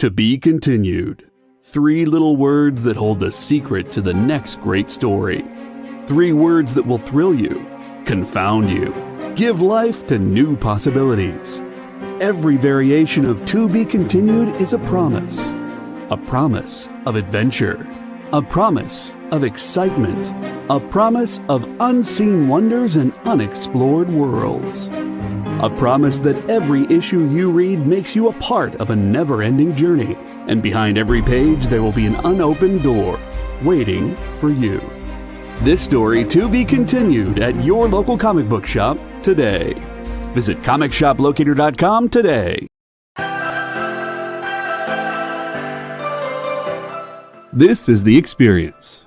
To be continued. 3 little words that hold the secret to the next great story. 3 words that will thrill you, confound you, give life to new possibilities. Every variation of To Be Continued is a promise of adventure, a promise of excitement, a promise of unseen wonders and unexplored worlds. A promise that every issue you read makes you a part of a never-ending journey, and behind every page there will be an unopened door waiting for you. This story to be continued at your local comic book shop today. Visit comicshoplocator.com today. This is The Experience.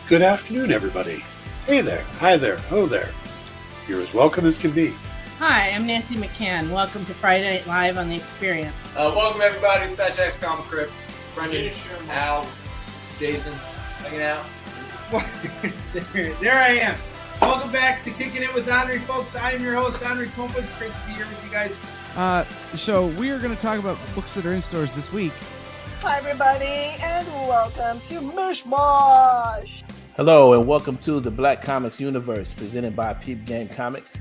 Good afternoon, everybody. Hey there, hi there, hello there. You're as welcome as can be. Hi, I'm Nancy McCann. Welcome to Friday Night Live on The Experience. Welcome, everybody. It's Fat Jack's Comic Crypt. Brendan, Al, Jason, hanging out. There I am. Welcome back to Kickin' It with Onrie, folks. I am your host, Onrie Kompan. It's great to be here with you guys. So we are going to talk about books that are in stores this week. Hi, everybody, and welcome to Mush Mosh. Hello, and welcome to the Black Comics Universe, presented by Peep Gang Comics.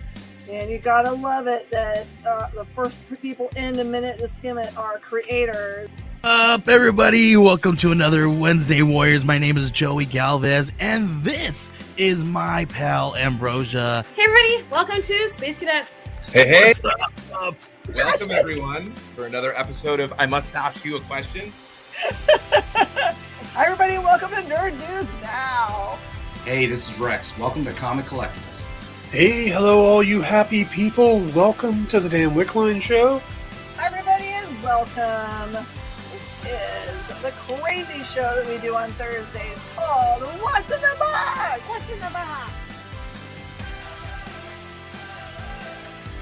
And you gotta love it that the first people in the minute to skim it are creators. Up, everybody! Welcome to another Wednesday Warriors. My name is Joey Galvez, and this is my pal Ambrosia. Hey, everybody! Welcome to Space Cadet. Hey! What's up? Welcome, everyone, for another episode of I Must Ask You a Question. Hi, everybody! Welcome to Nerd News Now. Hey, this is Rex. Welcome to Comic Collectibles. Hey, hello, all you happy people. Welcome to the Dan Wickline Show. Hi, everybody, and welcome. This is the crazy show that we do on Thursdays called What's in the Box? What's in the Box?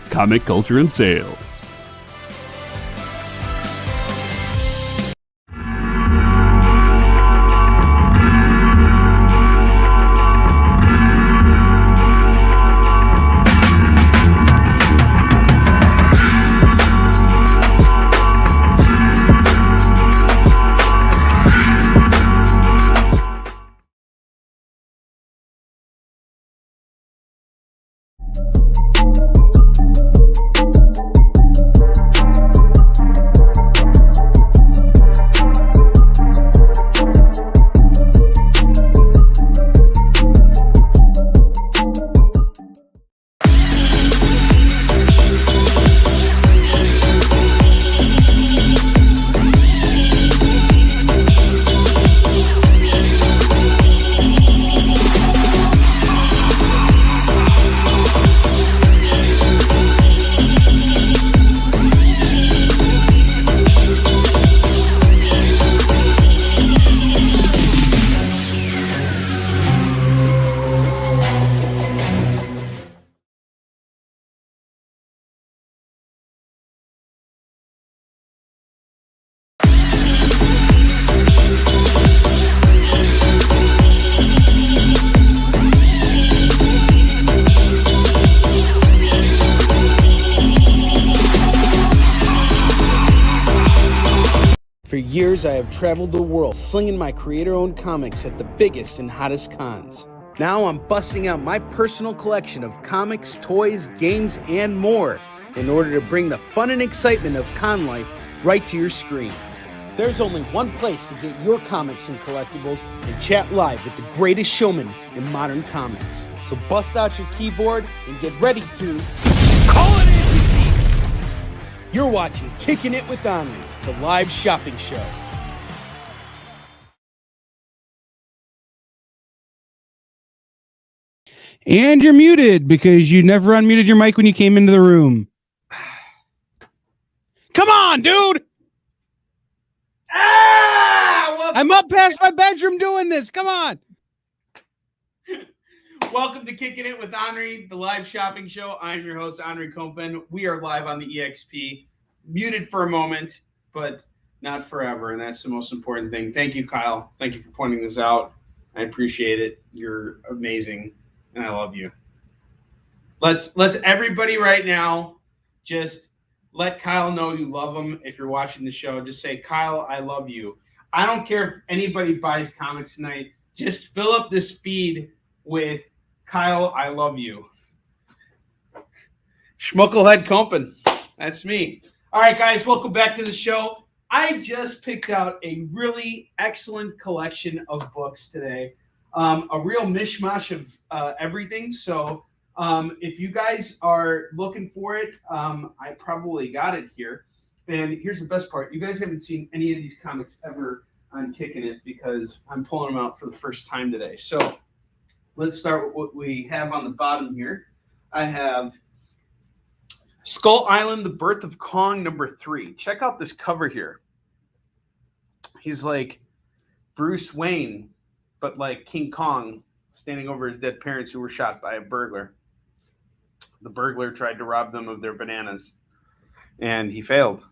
Comic culture and sales. For years, I have traveled the world slinging my creator-owned comics at the biggest and hottest cons. Now I'm busting out my personal collection of comics, toys, games, and more in order to bring the fun and excitement of con life right to your screen. There's only one place to get your comics and collectibles and chat live with the greatest showman in modern comics. So bust out your keyboard and get ready to call it in. You're watching Kickin' It with Onrie, the live shopping show. And you're muted because you never unmuted your mic when you came into the room. Come on, dude! I'm up past my bedroom doing this. Come on. Welcome to Kickin' It with Onrie, the live shopping show. I'm your host, Onrie Kompan. We are live on the EXP. Muted for a moment, but not forever, and that's the most important thing. Thank you, Kyle. Thank you for pointing this out. I appreciate it. You're amazing. and I love you. Let's everybody right now just let Kyle know you love him. If you're watching the show, just say, Kyle, I love you. I don't care if anybody buys comics tonight. Just fill up this feed with Kyle, I love you. Schmucklehead Kompan. That's me. All right, guys, welcome back to the show. I just picked out a really excellent collection of books today. A real mishmash of everything. So if you guys are looking for it, I probably got it here. And here's the best part. You guys haven't seen any of these comics ever on Kickin' It because I'm pulling them out for the first time today. So let's start with what we have on the bottom here. I have Skull Island, The Birth of Kong, #3. Check out this cover here. He's like Bruce Wayne, but like King Kong, standing over his dead parents who were shot by a burglar. The burglar tried to rob them of their bananas, and he failed.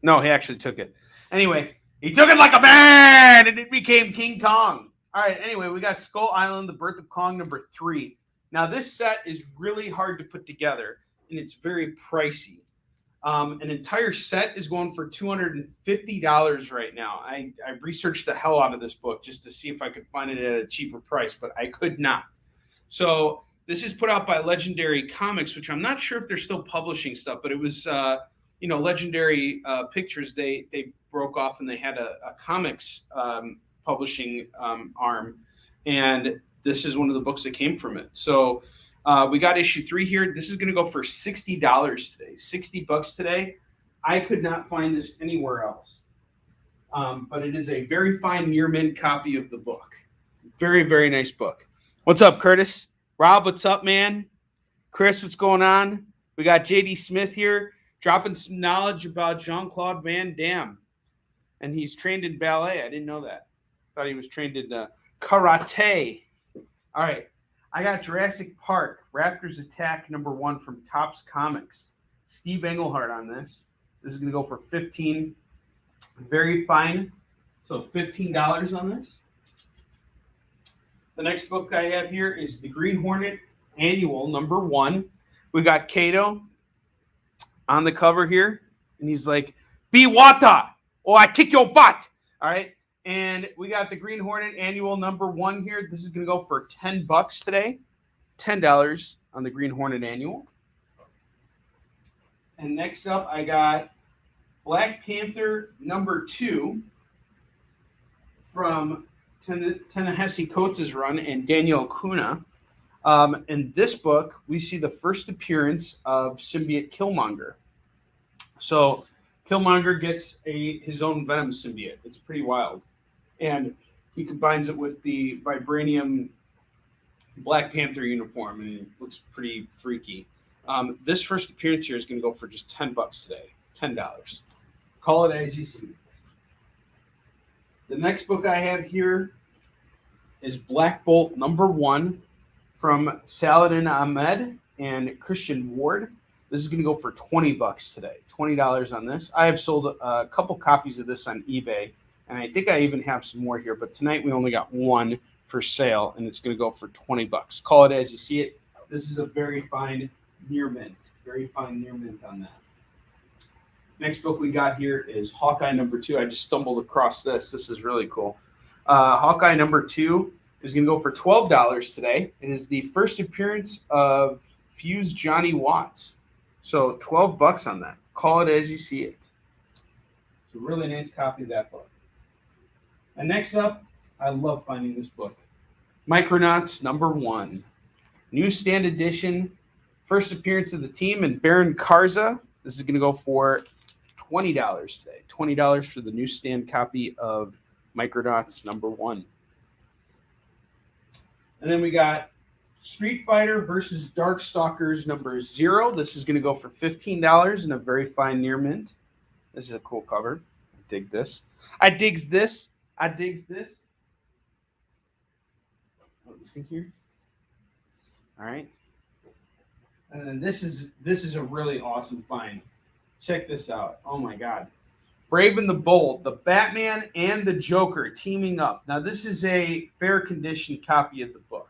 No, he actually took it. Anyway, he took it like a man, and it became King Kong. All right, anyway, we got Skull Island, The Birth of Kong, #3. Now, this set is really hard to put together, and it's very pricey. An entire set is going for $250 right now. I researched the hell out of this book just to see if I could find it at a cheaper price, but I could not. So this is put out by Legendary Comics, which I'm not sure if they're still publishing stuff, but it was, Legendary Pictures. They broke off and they had a comics publishing arm, and this is one of the books that came from it. So we got issue 3 here. This is going to go for $60 today. $60 today. I could not find this anywhere else. But it is a very fine near mint copy of the book. Very, very nice book. What's up, Curtis? Rob, what's up, man? Chris, what's going on? We got JD Smith here dropping some knowledge about Jean-Claude Van Damme. And he's trained in ballet. I didn't know that. Thought he was trained in karate. All right. I got Jurassic Park, Raptors Attack #1 from Topps Comics. Steve Englehart on this. This is going to go for $15. Very fine. So $15 on this. The next book I have here is The Green Hornet Annual #1. We got Kato on the cover here. And he's like, be water or I kick your butt. All right. And we got the Green Hornet Annual #1 here. This is going to go for $10 today. $10 on the Green Hornet Annual. And next up, I got Black Panther #2 from Ta-Nehisi Coates' run and Daniel Kuna. In this book, we see the first appearance of Symbiote Killmonger. So Killmonger gets his own Venom symbiote. It's pretty wild. And he combines it with the vibranium Black Panther uniform, and it looks pretty freaky. This first appearance here is going to go for just $10 today. $10. Call it as you see it. The next book I have here is Black Bolt #1 from Saladin Ahmed and Christian Ward. This is going to go for $20 today. $20 on this. I have sold a couple copies of this on eBay, and I think I even have some more here, but tonight we only got one for sale, and it's going to go for $20. Call it as you see it. This is a very fine near mint. Very fine near mint on that. Next book we got here is Hawkeye #2. I just stumbled across this. This is really cool. Hawkeye #2 is going to go for $12 today. It is the first appearance of Fuse Johnny Watts. So $12 on that. Call it as you see it. It's a really nice copy of that book. And next up, I love finding this book. Micronauts #1. Newsstand edition. First appearance of the team and Baron Karza. This is going to go for $20 today. $20 for the newsstand copy of Micronauts #1. And then we got Street Fighter versus Darkstalkers #0. This is going to go for $15 in a very fine near mint. This is a cool cover. I dig this. I digs this. I digs this. Let's see here. All right. And then this is a really awesome find. Check this out. Oh my God. Brave and the Bold, the Batman and the Joker teaming up. Now this is a fair condition copy of the book.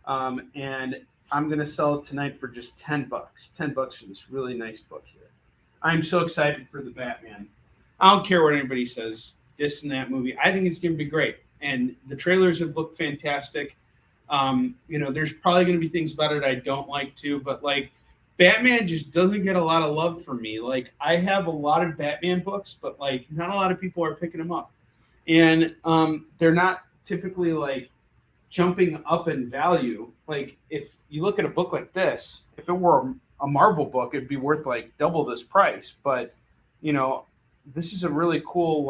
and I'm gonna sell it tonight for just $10. $10 for this really nice book here. I'm so excited for the Batman. I don't care what anybody says. This and that movie, I think it's gonna be great. And the trailers have looked fantastic. There's probably gonna be things about it I don't like too, but like Batman just doesn't get a lot of love from me. Like I have a lot of Batman books, but like not a lot of people are picking them up, and they're not typically like jumping up in value. Like if you look at a book like this, if it were a Marvel book, it'd be worth like double this price. But this is a really cool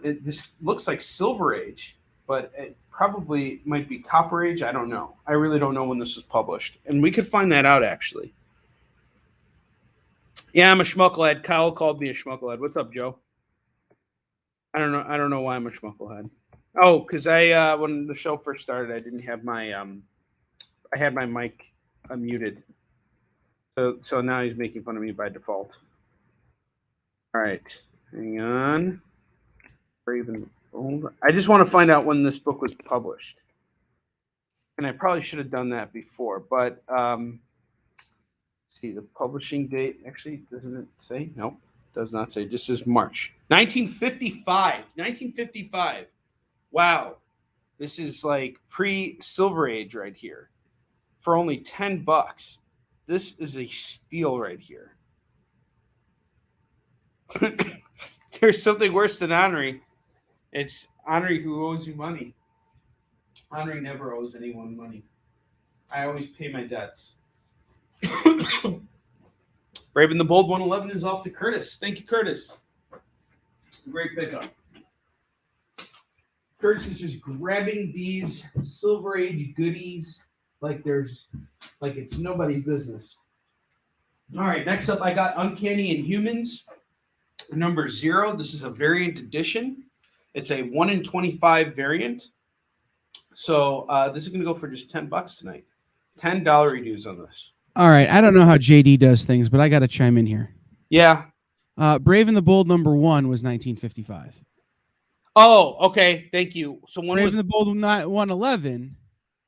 this looks like Silver Age, but it probably might be Copper Age. I don't know. I really don't know when this was published, and we could find that out actually. Yeah, I'm a schmucklehead. Kyle called me a schmucklehead. What's up, Joe? I don't know why I'm a schmucklehead. Oh, because when the show first started, I didn't have my I had my mic unmuted. So now he's making fun of me by default. All right, hang on. I just want to find out when this book was published, and I probably should have done that before. But see the publishing date. Actually, doesn't it say? Nope, does not say. It just says March 1955. 1955. Wow, this is like pre-Silver Age right here for only $10. This is a steal right here. There's something worse than Onrie. It's Onrie who owes you money. Onrie never owes anyone money. I always pay my debts. Brave and the Bold 111 is off to Curtis. Thank you, Curtis. Great pickup. Curtis is just grabbing these Silver Age goodies like it's nobody's business. All right, next up I got Uncanny Inhumans, number 0. This is a variant edition. It's a 1 in 25 variant. So this is going to go for just $10 tonight. $10 reduce on this. All right, I don't know how JD does things, but I got to chime in here. Yeah. Brave and the Bold number 1 was 1955. Oh, okay. Thank you. So when Brave was and the Bold 111?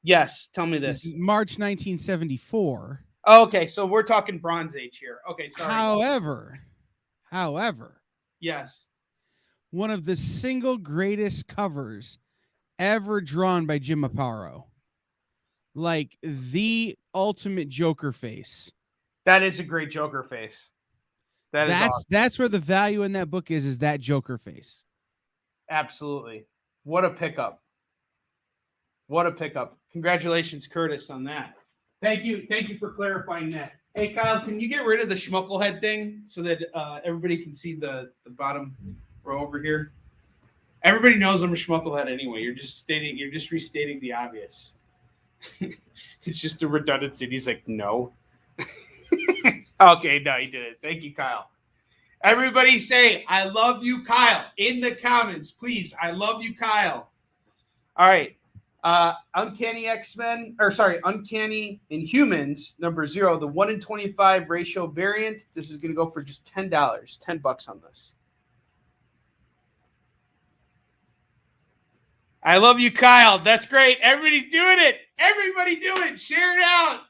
Yes. Tell me this. March 1974. Oh, okay, so we're talking Bronze Age here. Okay, sorry. However, yes, one of the single greatest covers ever drawn by Jim Aparo. Like the ultimate Joker face. That is a great Joker face. That's where the value in that book is that Joker face. Absolutely. What a pickup. What a pickup. Congratulations, Curtis, on that. Thank you. Thank you for clarifying that. Hey, Kyle, can you get rid of the schmucklehead thing so that everybody can see the bottom row over here? Everybody knows I'm a schmucklehead anyway. You're just restating the obvious. It's just a redundancy. And he's like, no. Okay, no, he did it. Thank you, Kyle. Everybody say, I love you, Kyle, in the comments, please. I love you, Kyle. All right. Uncanny X-Men, Uncanny Inhumans, number 0, the 1 in 25 ratio variant. This is going to go for just $10. $10 on this. I love you, Kyle. That's great. Everybody's doing it. Everybody do it. Share it out.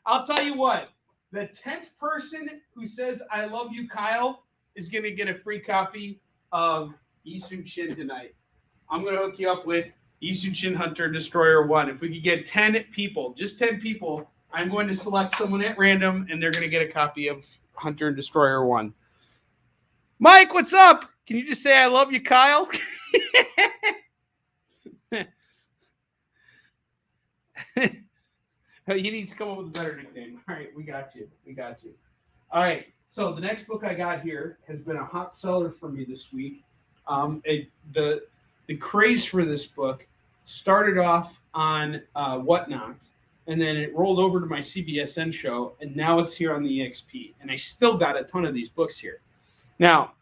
I'll tell you what. The 10th person who says I love you, Kyle, is going to get a free copy of Isu Shin tonight. I'm going to hook you up with Isu Shin Hunter Destroyer 1. If we could get 10 people, just 10 people, I'm going to select someone at random, and they're going to get a copy of Hunter and Destroyer 1. Mike, what's up? Can you just say I love you, Kyle? He needs to come up with a better nickname. All right, we got you. All right, so the next book I got here has been a hot seller for me this week. The craze for this book started off on Whatnot, and then it rolled over to my CBSN show, and now it's here on the EXP. And I still got a ton of these books here. Now,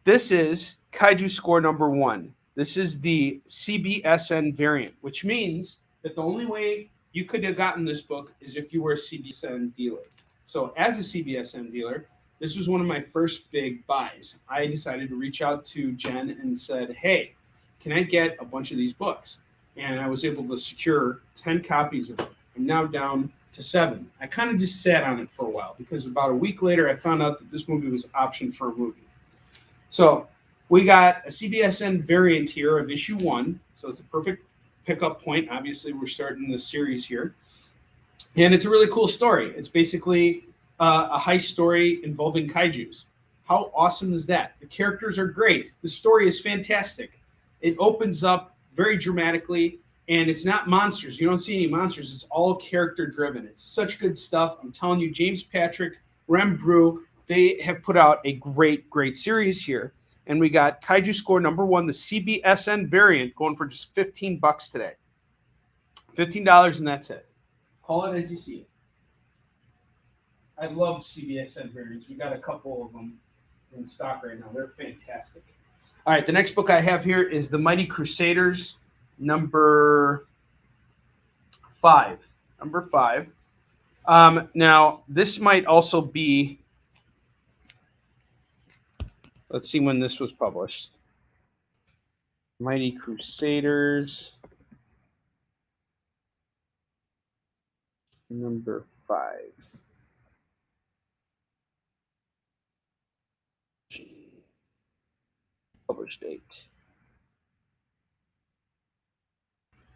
this is Kaiju Score number 1. This is the CBSN variant, which means that the only way you could have gotten this book is if you were a CBSN dealer. So as a CBSN dealer, this was one of my first big buys. I decided to reach out to Jen and said, hey, can I get a bunch of these books? and I was able to secure 10 copies of it. I'm now down to 7. I kind of just sat on it for a while because about a week later, I found out that this movie was optioned for a movie. So we got a CBSN variant here of issue 1. So it's a perfect pickup point. Obviously, we're starting this series here. And it's a really cool story. It's basically a heist story involving kaijus. How awesome is that? The characters are great. The story is fantastic. It opens up very dramatically, and it's not monsters. You don't see any monsters. It's all character-driven. It's such good stuff. I'm telling you, James Patrick, Rem Brew, they have put out a great, great series here. And we got Kaiju Score number 1, the CBSN variant, going for just $15 today. $15, and that's it. Call it as you see it. I love CBSN variants. We got a couple of them in stock right now. They're fantastic. All right, the next book I have here is The Mighty Crusaders, number 5. Number 5. Now, this might also be, let's see when this was published. Mighty Crusaders, number 5. Published date.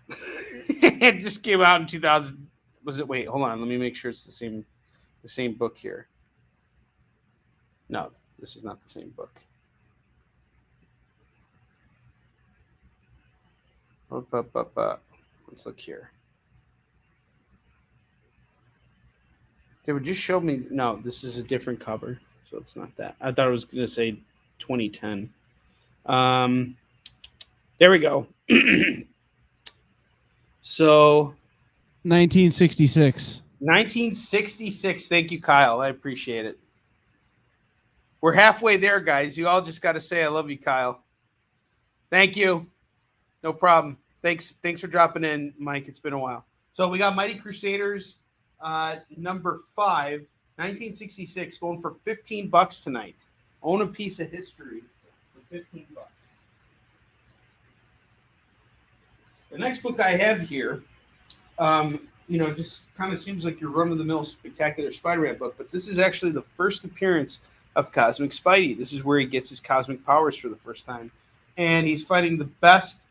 It just came out in 2000. Was it? Wait, hold on. Let me make sure it's the same book here. No, this is not the same book. Let's look here. They would just show me. No, this is a different cover, so it's not that. I thought it was going to say 2010. There we go. So 1966. 1966. Thank you, Kyle. I appreciate it. We're halfway there, guys. You all just got to say I love you, Kyle. Thank you. No problem. Thanks for dropping in, Mike. It's been a while. So we got Mighty Crusaders, number 5, 1966, going for $15 tonight. Own a piece of history for $15. The next book I have here, just kind of seems like your run-of-the-mill Spectacular Spider-Man book, but this is actually the first appearance of Cosmic Spidey. This is where he gets his cosmic powers for the first time. And he's fighting the best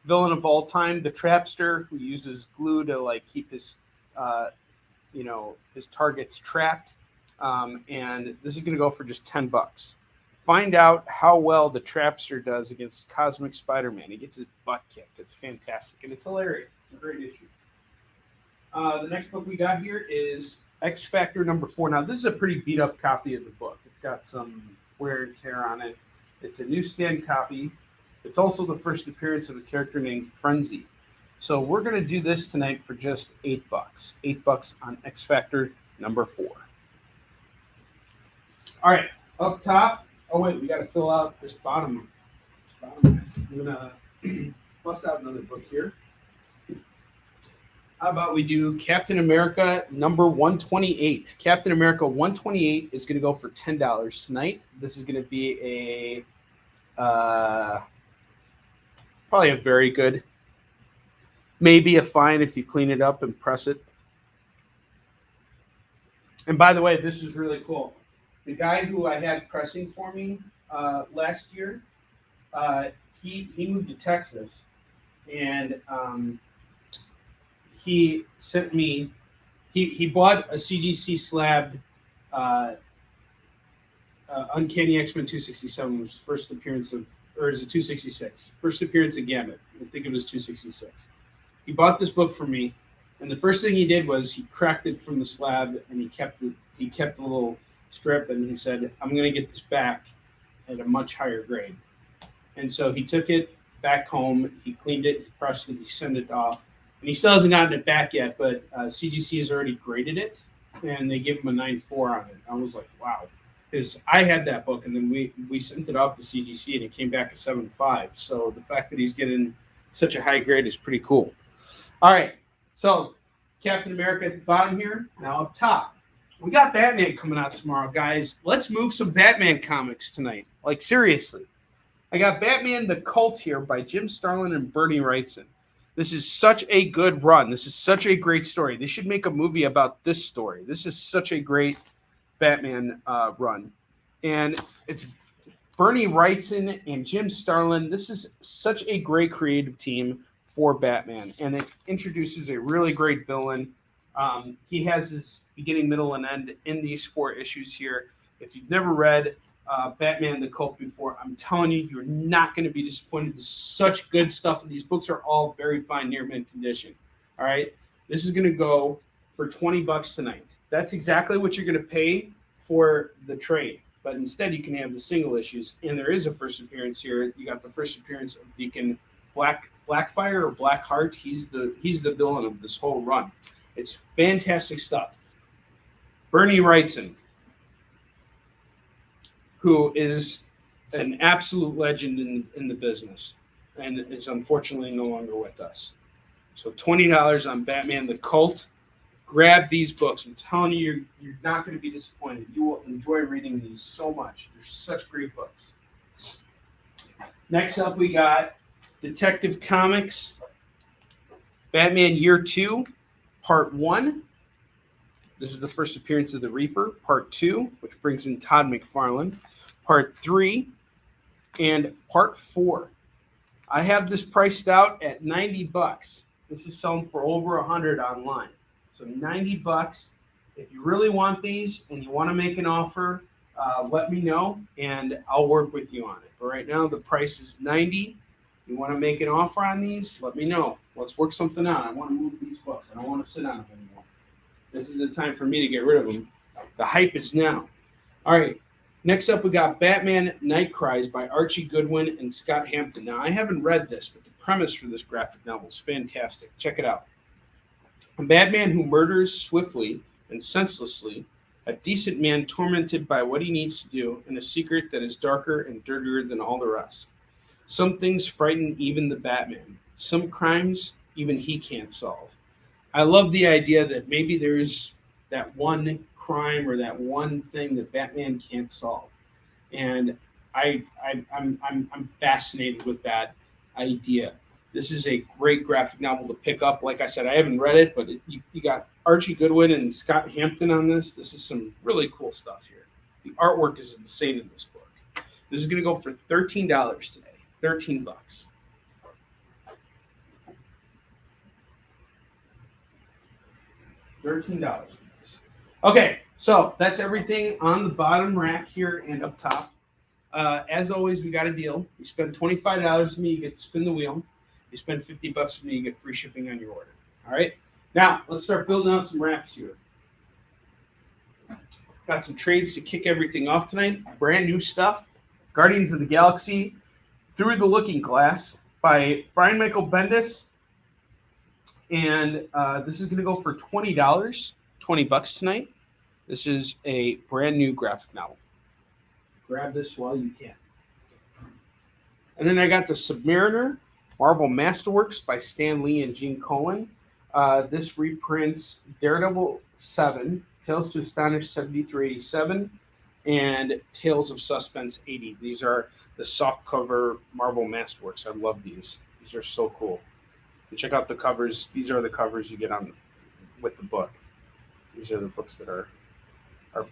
villain of all time, the Trapster, who uses glue to keep his his targets trapped. And this is going to go for just $10. Find out how well the Trapster does against Cosmic Spider-Man. He gets his butt kicked. It's fantastic, and it's hilarious. It's a great issue. The next book we got here is X Factor number 4. Now, this is a pretty beat-up copy of the book. It's got some wear and tear on it. It's a newsstand copy. It's also the first appearance of a character named Frenzy. So we're going to do this tonight for just $8. $8 on X Factor number 4. All right, up top. Oh, wait, we got to fill out this bottom. I'm going to bust out another book here. How about we do Captain America number 128? Captain America 128 is going to go for $10 tonight. This is going to be probably a very good, maybe a fine if you clean it up and press it. And by the way, this is really cool. The guy who I had pressing for me last year, he moved to Texas, and he sent me. He bought a CGC slab, Uncanny X-Men 267, which was first appearance of, or is it 266? First appearance of Gambit. I think it was 266. He bought this book for me, and the first thing he did was he cracked it from the slab, and he kept the little strip, and he said, I'm going to get this back at a much higher grade. And so he took it back home, he cleaned it, he pressed it, he sent it off, and he still hasn't gotten it back yet, but CGC has already graded it, and they gave him a 9.4 on it. I was like, wow, because I had that book, and then we sent it off to CGC, and it came back a 7.5. So the fact that he's getting such a high grade is pretty cool. All right, so Captain America at the bottom here. Now up top, we got Batman coming out tomorrow, guys. Let's move some Batman comics tonight. Like, seriously. I got Batman the Cult here by Jim Starlin and Bernie Wrightson. This is such a good run. This is such a great story. They should make a movie about this story. This is such a great Batman run. And it's Bernie Wrightson and Jim Starlin. This is such a great creative team for Batman. And it introduces a really great villain. He has his beginning, middle, and end in these 4 issues here. If you've never read Batman the Cult before, I'm telling you, you're not going to be disappointed. There's such good stuff. These books are all very fine, near mint condition. All right, this is going to go for $20 tonight. That's exactly what you're going to pay for the trade. But instead, you can have the single issues, and there is a first appearance here. You got the first appearance of Deacon Blackfire or Blackheart. He's the villain of this whole run. It's fantastic stuff. Bernie Wrightson, who is an absolute legend in the business and is unfortunately no longer with us. So $20 on Batman the Cult. Grab these books. I'm telling you, you're not going to be disappointed. You will enjoy reading these so much. They're such great books. Next up, we got Detective Comics, Batman Year 2, Part 1. This is the first appearance of the Reaper, Part 2, which brings in Todd McFarlane. Part 3 and Part 4. I have this priced out at $90. This is selling for over $100 online. So $90. If you really want these and you want to make an offer, let me know and I'll work with you on it. But right now the price is $90. You want to make an offer on these? Let me know. Let's work something out. I want to move these books. I don't want to sit on them anymore. This is the time for me to get rid of them. The hype is now. All right. Next up, we got Batman Night Cries by Archie Goodwin and Scott Hampton. Now, I haven't read this, but the premise for this graphic novel is fantastic. Check it out. A madman who murders swiftly and senselessly, a decent man tormented by what he needs to do in a secret that is darker and dirtier than all the rest. Some things frighten even the Batman. Some crimes even he can't solve. I love the idea that maybe there's that one crime or that one thing that Batman can't solve, and I'm fascinated with that idea. This is a great graphic novel to pick up. Like I said, I haven't read it, but you got Archie Goodwin and Scott Hampton on this. This is some really cool stuff here. The artwork is insane in this book. This is going to go for $13 today. $13. $13. Okay, so that's everything on the bottom rack here and up top. As always, we got a deal. You spend $25 with me, you get to spin the wheel. You spend $50 with me, you get free shipping on your order. All right? Now, let's start building out some racks here. Got some trades to kick everything off tonight. Brand new stuff. Guardians of the Galaxy Through the Looking Glass by Brian Michael Bendis. And this is going to go for $20, $20 tonight. This is a brand new graphic novel. Grab this while you can. And then I got the Submariner, Marvel Masterworks by Stan Lee and Gene Colan. This reprints Daredevil 7, Tales to Astonish 7387, and Tales of Suspense 80. These are the soft cover Marvel Masterworks. I love these. These are so cool. And check out the covers. These are the covers you get on with the book. These are the books that are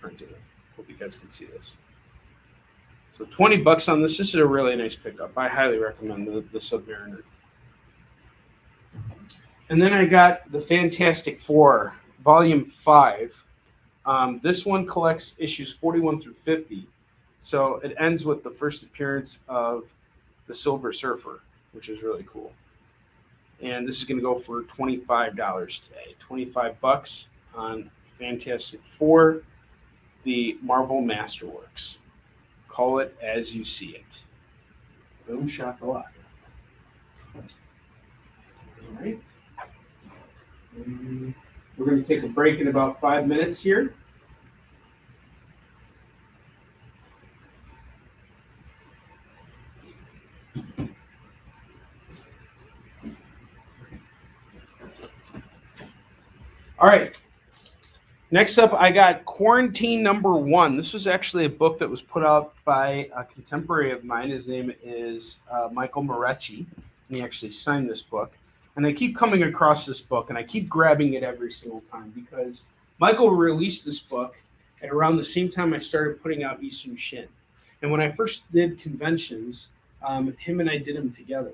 printed. Hope you guys can see this. So $20 on this. This is a really nice pickup. I highly recommend the Submariner. And then I got the Fantastic Four, Volume 5. This one collects issues 41 through 50. So it ends with the first appearance of the Silver Surfer, which is really cool. And this is going to go for $25 today. $25 on Fantastic Four, the Marvel Masterworks. Call it as you see it. Boom shakalaka. All right. We're going to take a break in about 5 minutes here. All right. Next up, I got Quarantine #1. This was actually a book that was put out by a contemporary of mine. His name is Michael Morecci, and he actually signed this book. And I keep coming across this book, and I keep grabbing it every single time because Michael released this book at around the same time I started putting out Isum Shin. And when I first did conventions, him and I did them together.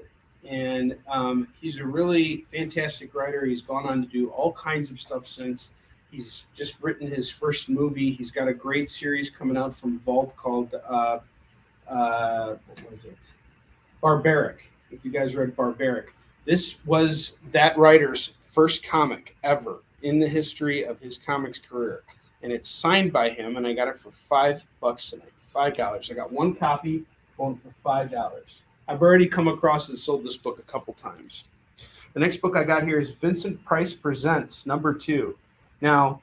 And he's a really fantastic writer. He's gone on to do all kinds of stuff since. He's just written his first movie. He's got a great series coming out from Vault called, what was it? Barbaric. If you guys read Barbaric. This was that writer's first comic ever in the history of his comics career. And it's signed by him, and I got it for $5 tonight. $5. I got one copy going for $5. I've already come across and sold this book a couple times. The next book I got here is Vincent Price Presents, #2. Now,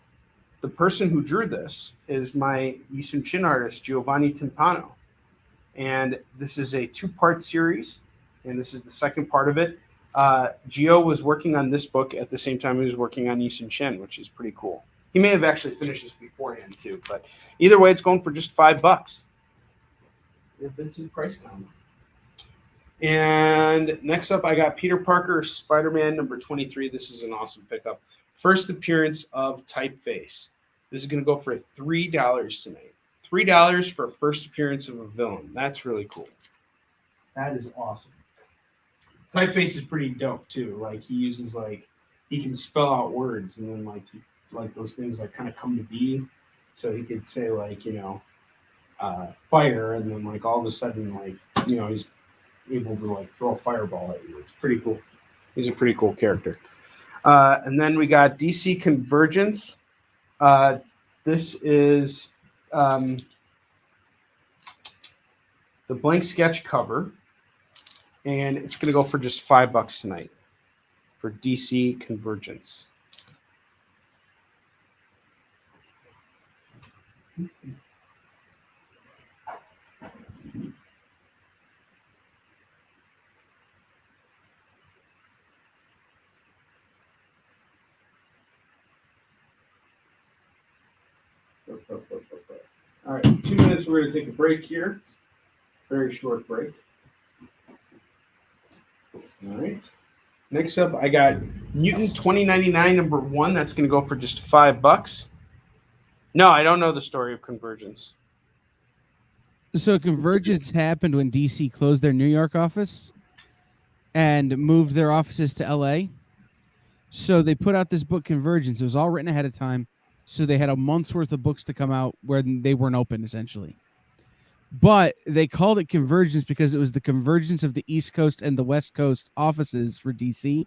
the person who drew this is my Isum Shin artist, Giovanni Timpano. And this is a 2-part series, and this is the second part of it. Gio was working on this book at the same time he was working on Isum Shin, which is pretty cool. He may have actually finished this beforehand, too. But either way, it's going for just $5. The Vincent Price comic. And next up, I got Peter Parker, Spider-Man #23. This is an awesome pickup. First appearance of Typeface. This is going to go for $3 tonight. $3 for a first appearance of a villain. That's really cool. That is awesome. Typeface is pretty dope, too. Like, he uses, like, he can spell out words, and then, like those things, like, kind of come to be. So he could say, like, you know, fire, and then, like, all of a sudden, like, you know, he's able to, like, throw a fireball at you. It's pretty cool. He's a pretty cool character. And then we got DC Convergence. This is the blank sketch cover, and it's going to go for just $5 tonight for DC Convergence. All right, 2 minutes. We're going to take a break here. Very short break. All right. Next up, I got Mutant 2099 #1. That's going to go for just $5. No, I don't know the story of Convergence. So Convergence happened when DC closed their New York office and moved their offices to LA. So they put out this book, Convergence. It was all written ahead of time. So they had a month's worth of books to come out where they weren't open, essentially. But they called it Convergence because it was the convergence of the East Coast and the West Coast offices for DC.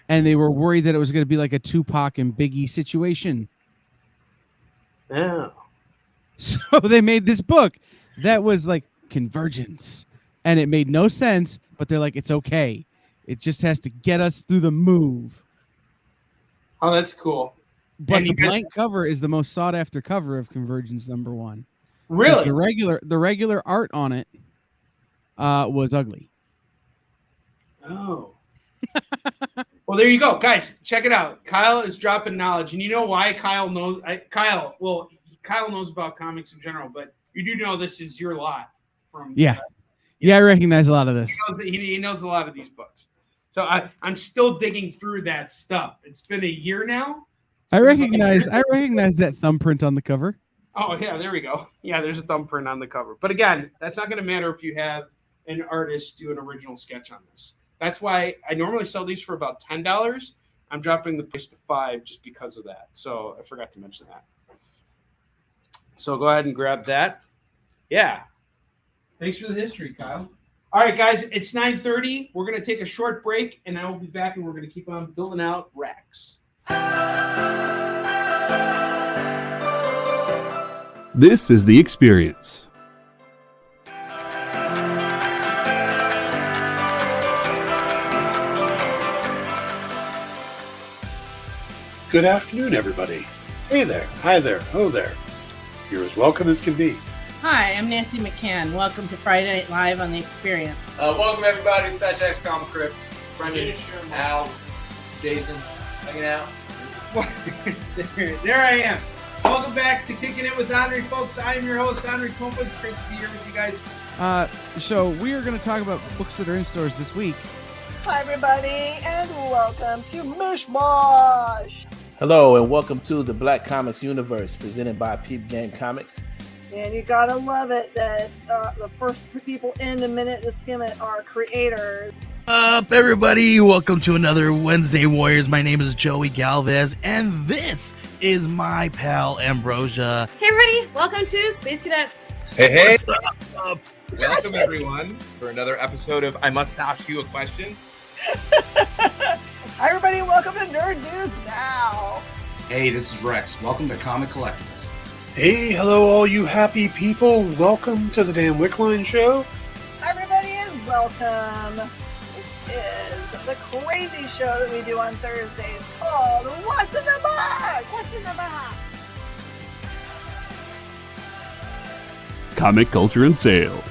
And they were worried that it was going to be like a Tupac and Biggie situation. Yeah. So they made this book that was like Convergence. And it made no sense, but they're like, it's okay. It just has to get us through the move. Oh, that's cool. But the blank cover is the most sought after cover of Convergence #1. Really? The regular art on it was ugly. Oh. Well, there you go, guys. Check it out. Kyle is dropping knowledge, and you know why Kyle knows? Kyle knows about comics in general, but you do know this is your lot. Yeah, I recognize a lot of this. He knows a lot of these books. So I'm still digging through that stuff. It's been a year now. I recognize that thumbprint on the cover. Oh, yeah, there we go. Yeah, there's a thumbprint on the cover. But again, that's not going to matter if you have an artist do an original sketch on this. That's why I normally sell these for about $10. I'm dropping the price to $5 just because of that. So I forgot to mention that. So go ahead and grab that. Yeah. Thanks for the history, Kyle. All right, guys, it's 9:30. We're going to take a short break, and I will be back, and we're going to keep on building out racks. This is The Experience. Good afternoon, everybody. Hey there, hi there, oh there. You're as welcome as can be. Hi, I'm Nancy McCann. Welcome to Friday Night Live on The Experience. Welcome, everybody, to Fat Jack's Comic Crypt. Brendan, Al, Jason, hanging out. There I am. Welcome back to Kickin' It with Onrie, folks. I am your host, Onrie Kompan. It's great to be here with you guys. So we are going to talk about books that are in stores this week. Hi, everybody, and welcome to Mishmash. Hello, and welcome to the Black Comics Universe, presented by Peep Game Comics. And you gotta love it that the first people in the minute to skim it are creators. Up, everybody! Welcome to another Wednesday Warriors. My name is Joey Galvez, and this is my pal Ambrosia. Hey, everybody! Welcome to Space Cadet. Hey! What's up? Welcome, everyone, for another episode of I Must Ask You a Question. Hi, everybody, welcome to Nerd News Now. Hey, this is Rex. Welcome to Comic Collectibles. Hey, hello, all you happy people. Welcome to the Dan Wickline Show. Hi, everybody, and welcome. This is the crazy show that we do on Thursdays called What's in the Box? What's in the Box? Comic culture and sales.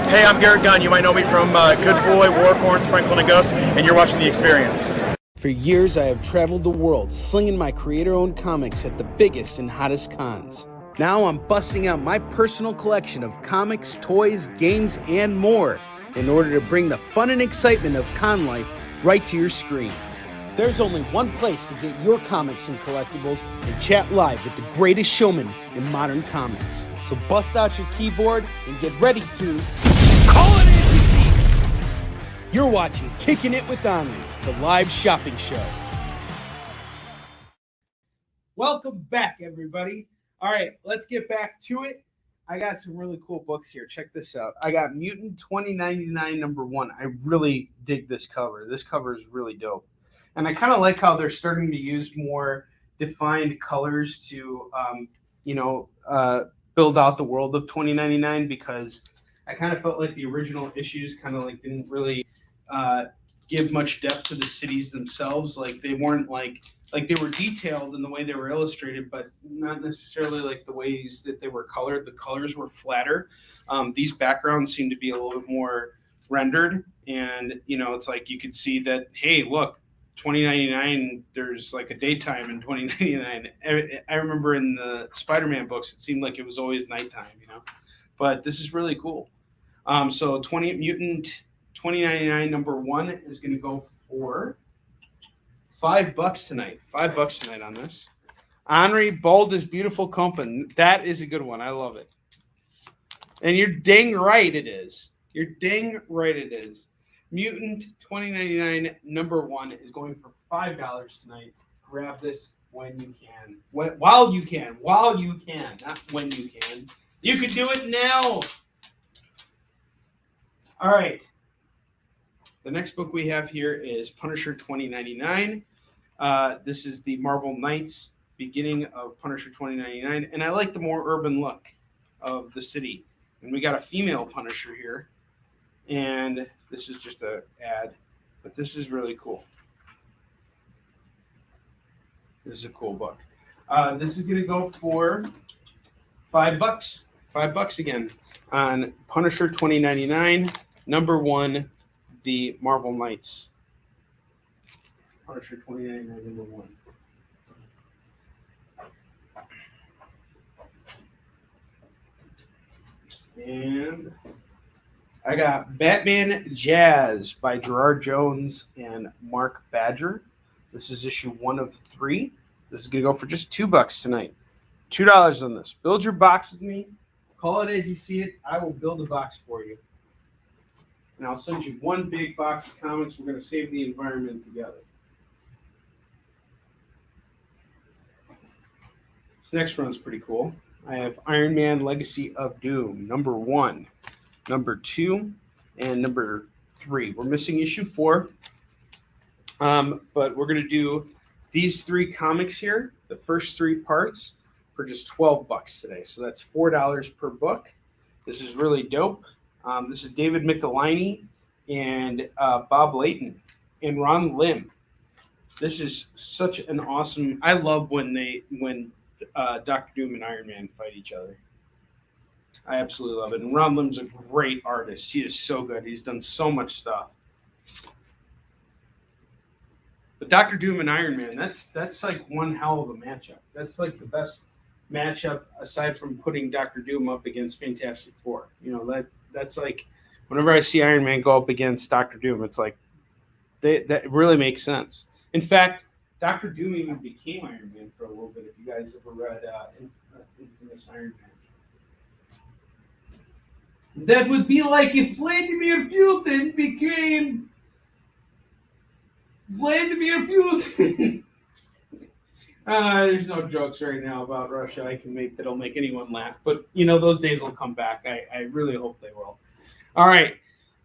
Hey, I'm Garrett Gunn. You might know me from Good Boy, Warcorns, Franklin and Ghost, and you're watching The Experience. For years, I have traveled the world slinging my creator-owned comics at the biggest and hottest cons. Now I'm busting out my personal collection of comics, toys, games, and more in order to bring the fun and excitement of con life right to your screen. There's only one place to get your comics and collectibles and chat live with the greatest showman in modern comics. So bust out your keyboard and get ready to call it in. You're watching Kickin' It with Onrie, the live shopping show. Welcome back, everybody. All right, let's get back to it. I got some really cool books here. Check this out. I got Mutant 2099 #1. I really dig this cover. This cover is really dope. And I kind of like how they're starting to use more defined colors to, build out the world of 2099, because I kind of felt like the original issues kind of like didn't really give much depth to the cities themselves. Like they weren't like they were detailed in the way they were illustrated, but not necessarily like the ways that they were colored. The colors were flatter. These backgrounds seem to be a little bit more rendered, and it's like you could see that, hey, look, 2099, there's like a daytime in 2099. I remember in the Spider-Man books, it seemed like it was always nighttime, but this is really cool. So Mutant 2099 #1 is going to go for $5 tonight. $5 tonight on this. Onrie Bold is Beautiful Kompan. That is a good one. I love it. And you're dang right it is. You're dang right it is. Mutant 2099 #1 is going for $5 tonight. Grab this when you can. While you can. Not when you can. You can do it now. All right. The next book we have here is Punisher 2099. This is the Marvel Knights beginning of Punisher 2099. And I like the more urban look of the city. And we got a female Punisher here. And this is just an ad, but this is really cool. This is a cool book. This is going to go for $5. $5 again on Punisher 2099 #1, the Marvel Knights. Punisher 2099 #1. And I got Batman Jazz by Gerard Jones and Mark Badger. This is issue 1 of 3. This is going to go for just $2 tonight. $2 on this. Build your box with me. Call it as you see it. I will build a box for you. And I'll send you one big box of comics. We're going to save the environment together. This next one's pretty cool. I have Iron Man Legacy of Doom, #1. #2, and #3. We're missing issue 4, but we're going to do these 3 comics here, the first 3 parts, for just $12 today. So that's $4 per book. This is really dope. This is David Michelinie and Bob Layton and Ron Lim. This is such an awesome. I love when Dr. Doom and Iron Man fight each other. I absolutely love it. And Ron Lim's a great artist. He is so good. He's done so much stuff. But Doctor Doom and Iron Man, that's like one hell of a matchup. That's like the best matchup aside from putting Doctor Doom up against Fantastic Four. You know, that's like whenever I see Iron Man go up against Doctor Doom, it's like that really makes sense. In fact, Doctor Doom even became Iron Man for a little bit. If you guys ever read Infamous Iron Man, that would be like if Vladimir Putin became Vladimir Putin. There's no jokes right now about Russia I can make that'll make anyone laugh, but you know those days will come back. I really hope they will. All right,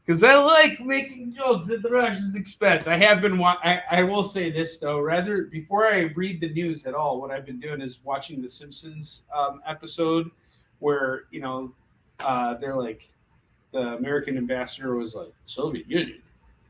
because I like making jokes at the Russians' expense. I have been. I will say this though. Rather, before I read the news at all, what I've been doing is watching the Simpsons episode where they're like the American ambassador was like Soviet Union.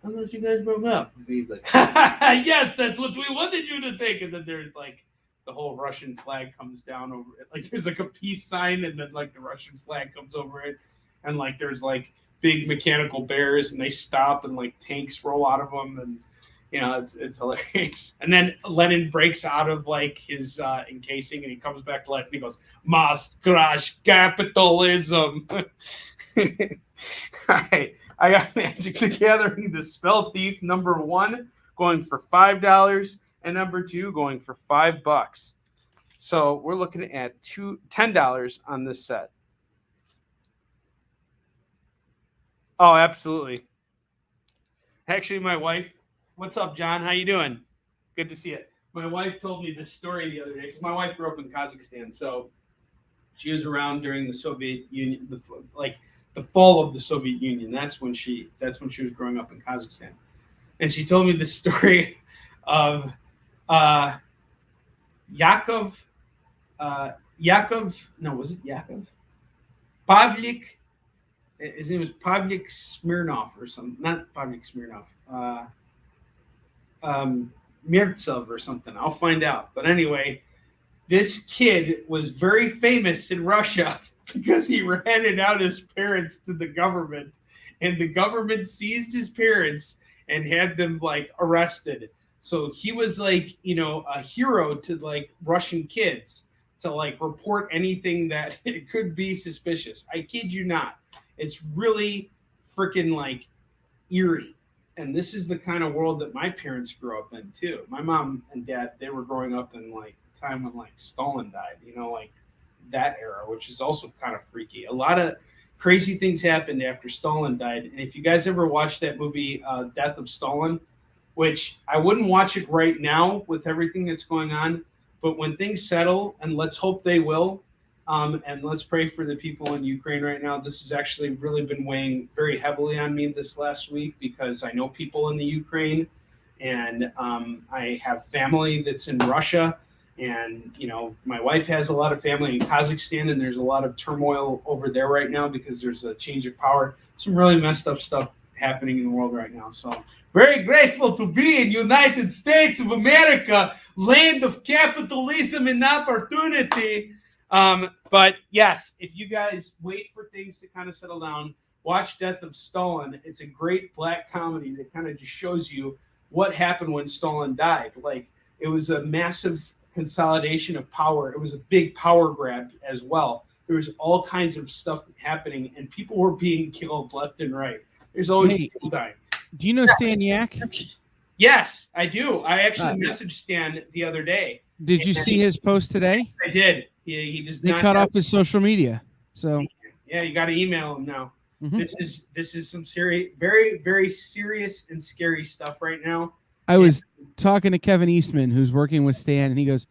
I thought you guys broke up. And he's like, yes, that's what we wanted you to think. And then there's like the whole Russian flag comes down over it. Like there's like a peace sign, and then like the Russian flag comes over it, and like there's like big mechanical bears, and they stop, and like tanks roll out of them, and it's hilarious. And then Lenin breaks out of like his encasing, and he comes back to life, and he goes, "Must crush capitalism." All right. I got Magic the Gathering, The Spell Thief, number 1, going for $5, and number 2 going for $5. So we're looking at $10 on this set. Oh, absolutely. Actually, my wife, what's up, John? How you doing? Good to see you. My wife told me this story the other day because my wife grew up in Kazakhstan, so she was around during the Soviet Union, the fall of the Soviet Union. That's when she was growing up in Kazakhstan. And she told me the story of Yakov, Pavlik, his name was Pavlik Smirnov or something, not Pavlik Smirnov, Mirtsov or something. I'll find out. But anyway, this kid was very famous in Russia because he rented out his parents to the government, and the government seized his parents and had them like arrested. So he was like, a hero to like Russian kids to like report anything that it could be suspicious. I kid you not. It's really freaking like eerie. And this is the kind of world that my parents grew up in too. My mom and dad, they were growing up in like time when like Stalin died, like that era, which is also kind of freaky. A lot of crazy things happened after Stalin died. And if you guys ever watched that movie, Death of Stalin, which I wouldn't watch it right now with everything that's going on, but when things settle, and let's hope they will, and let's pray for the people in Ukraine right now. This has actually really been weighing very heavily on me this last week because I know people in the Ukraine, and I have family that's in Russia. And, my wife has a lot of family in Kazakhstan, and there's a lot of turmoil over there right now because there's a change of power. Some really messed up stuff happening in the world right now. So very grateful to be in United States of America, land of capitalism and opportunity. But yes, if you guys wait for things to kind of settle down, watch Death of Stalin. It's a great black comedy that kind of just shows you what happened when Stalin died. Like, it was a massive consolidation of power. It was a big power grab as well. There was all kinds of stuff happening, and people were being killed left and right. There's always people dying. Do you know Stan Yak? Yes, I do. I actually messaged Stan the other day. Did you see his post today? I did. He does they not cut off his social media. So yeah, you got to email him now. Mm-hmm. This is some serious, very, very serious and scary stuff right now. I was talking to Kevin Eastman, who's working with Stan, and he goes,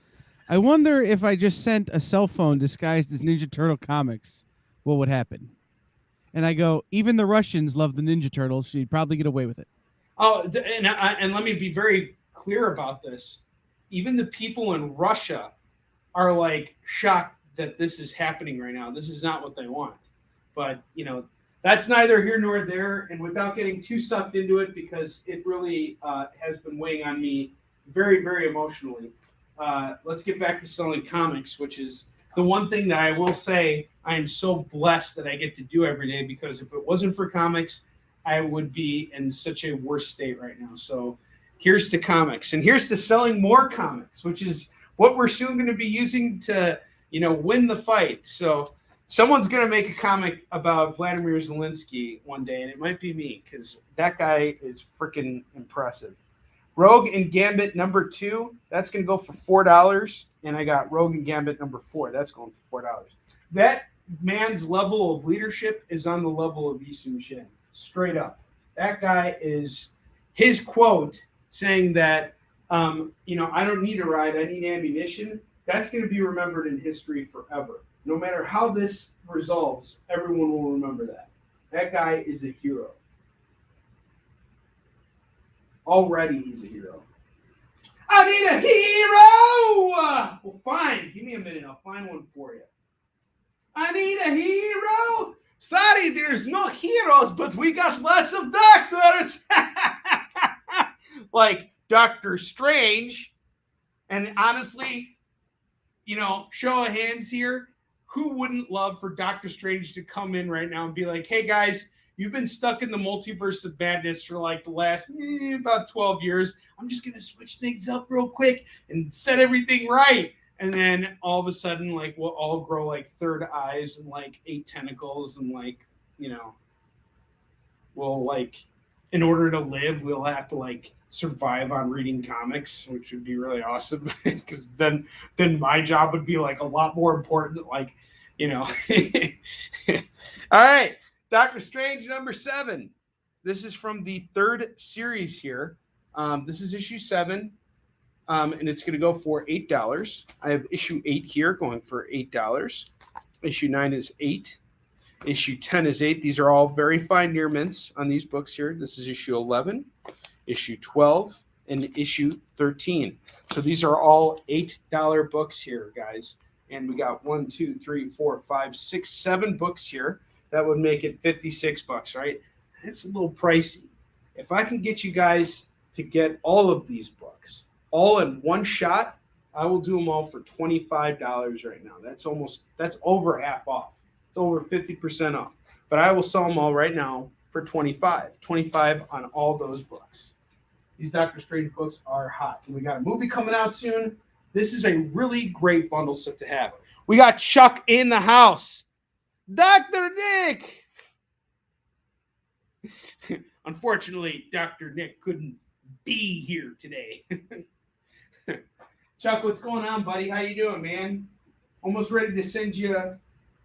I wonder if I just sent a cell phone disguised as Ninja Turtle comics, what would happen? And I go, even the Russians love the Ninja Turtles. So you'd probably get away with it. Oh, and let me be very clear about this. Even the people in Russia are like shocked that this is happening right now. This is not what they want. But, that's neither here nor there. And without getting too sucked into it, because it really has been weighing on me very, very emotionally. Let's get back to selling comics, which is the one thing that I will say I am so blessed that I get to do every day, because if it wasn't for comics, I would be in such a worse state right now. So here's to comics, and here's to selling more comics, which is what we're soon going to be using to, win the fight. So someone's going to make a comic about Vladimir Zelensky one day, and it might be me because that guy is freaking impressive. Rogue and Gambit number 2, that's going to go for $4, and I got Rogue and Gambit number 4, that's going for $4. That man's level of leadership is on the level of Yi Shin, straight up. That guy is, his quote saying that, I don't need a ride, I need ammunition, that's going to be remembered in history forever. No matter how this resolves, everyone will remember that. That guy is a hero. Already he's a hero. I need a hero! Well, fine. Give me a minute. I'll find one for you. I need a hero! Sorry, there's no heroes, but we got lots of doctors! Like Doctor Strange. And honestly, show of hands here. Who wouldn't love for Doctor Strange to come in right now and be like, hey, guys, you've been stuck in the multiverse of madness for like the last about 12 years. I'm just going to switch things up real quick and set everything right. And then all of a sudden, like, we'll all grow like third eyes and like 8 tentacles. And like, we'll like, in order to live, we'll have to like survive on reading comics, which would be really awesome. Because then my job would be like a lot more important. Like, all right. Doctor Strange number 7. This is from the 3rd series here. This is issue 7, and it's going to go for $8. I have issue 8 here going for $8. Issue 9 is 8. Issue 10 is 8. These are all very fine near mints on these books here. This is issue 11, issue 12, and issue 13. So these are all $8 books here, guys. And we got 1, 2, 3, 4, 5, 6, 7 books here. That would make it $56, right? It's a little pricey. If I can get you guys to get all of these books all in one shot, I will do them all for $25 right now. That's over half off. It's over 50% off. But I will sell them all right now for $25 on all those books. These Doctor Strange books are hot. And we got a movie coming out soon. This is a really great bundle set to have. We got Chuck in the house. Dr. Nick! Unfortunately, Dr. Nick couldn't be here today. Chuck, what's going on, buddy? How you doing, man? Almost ready to send you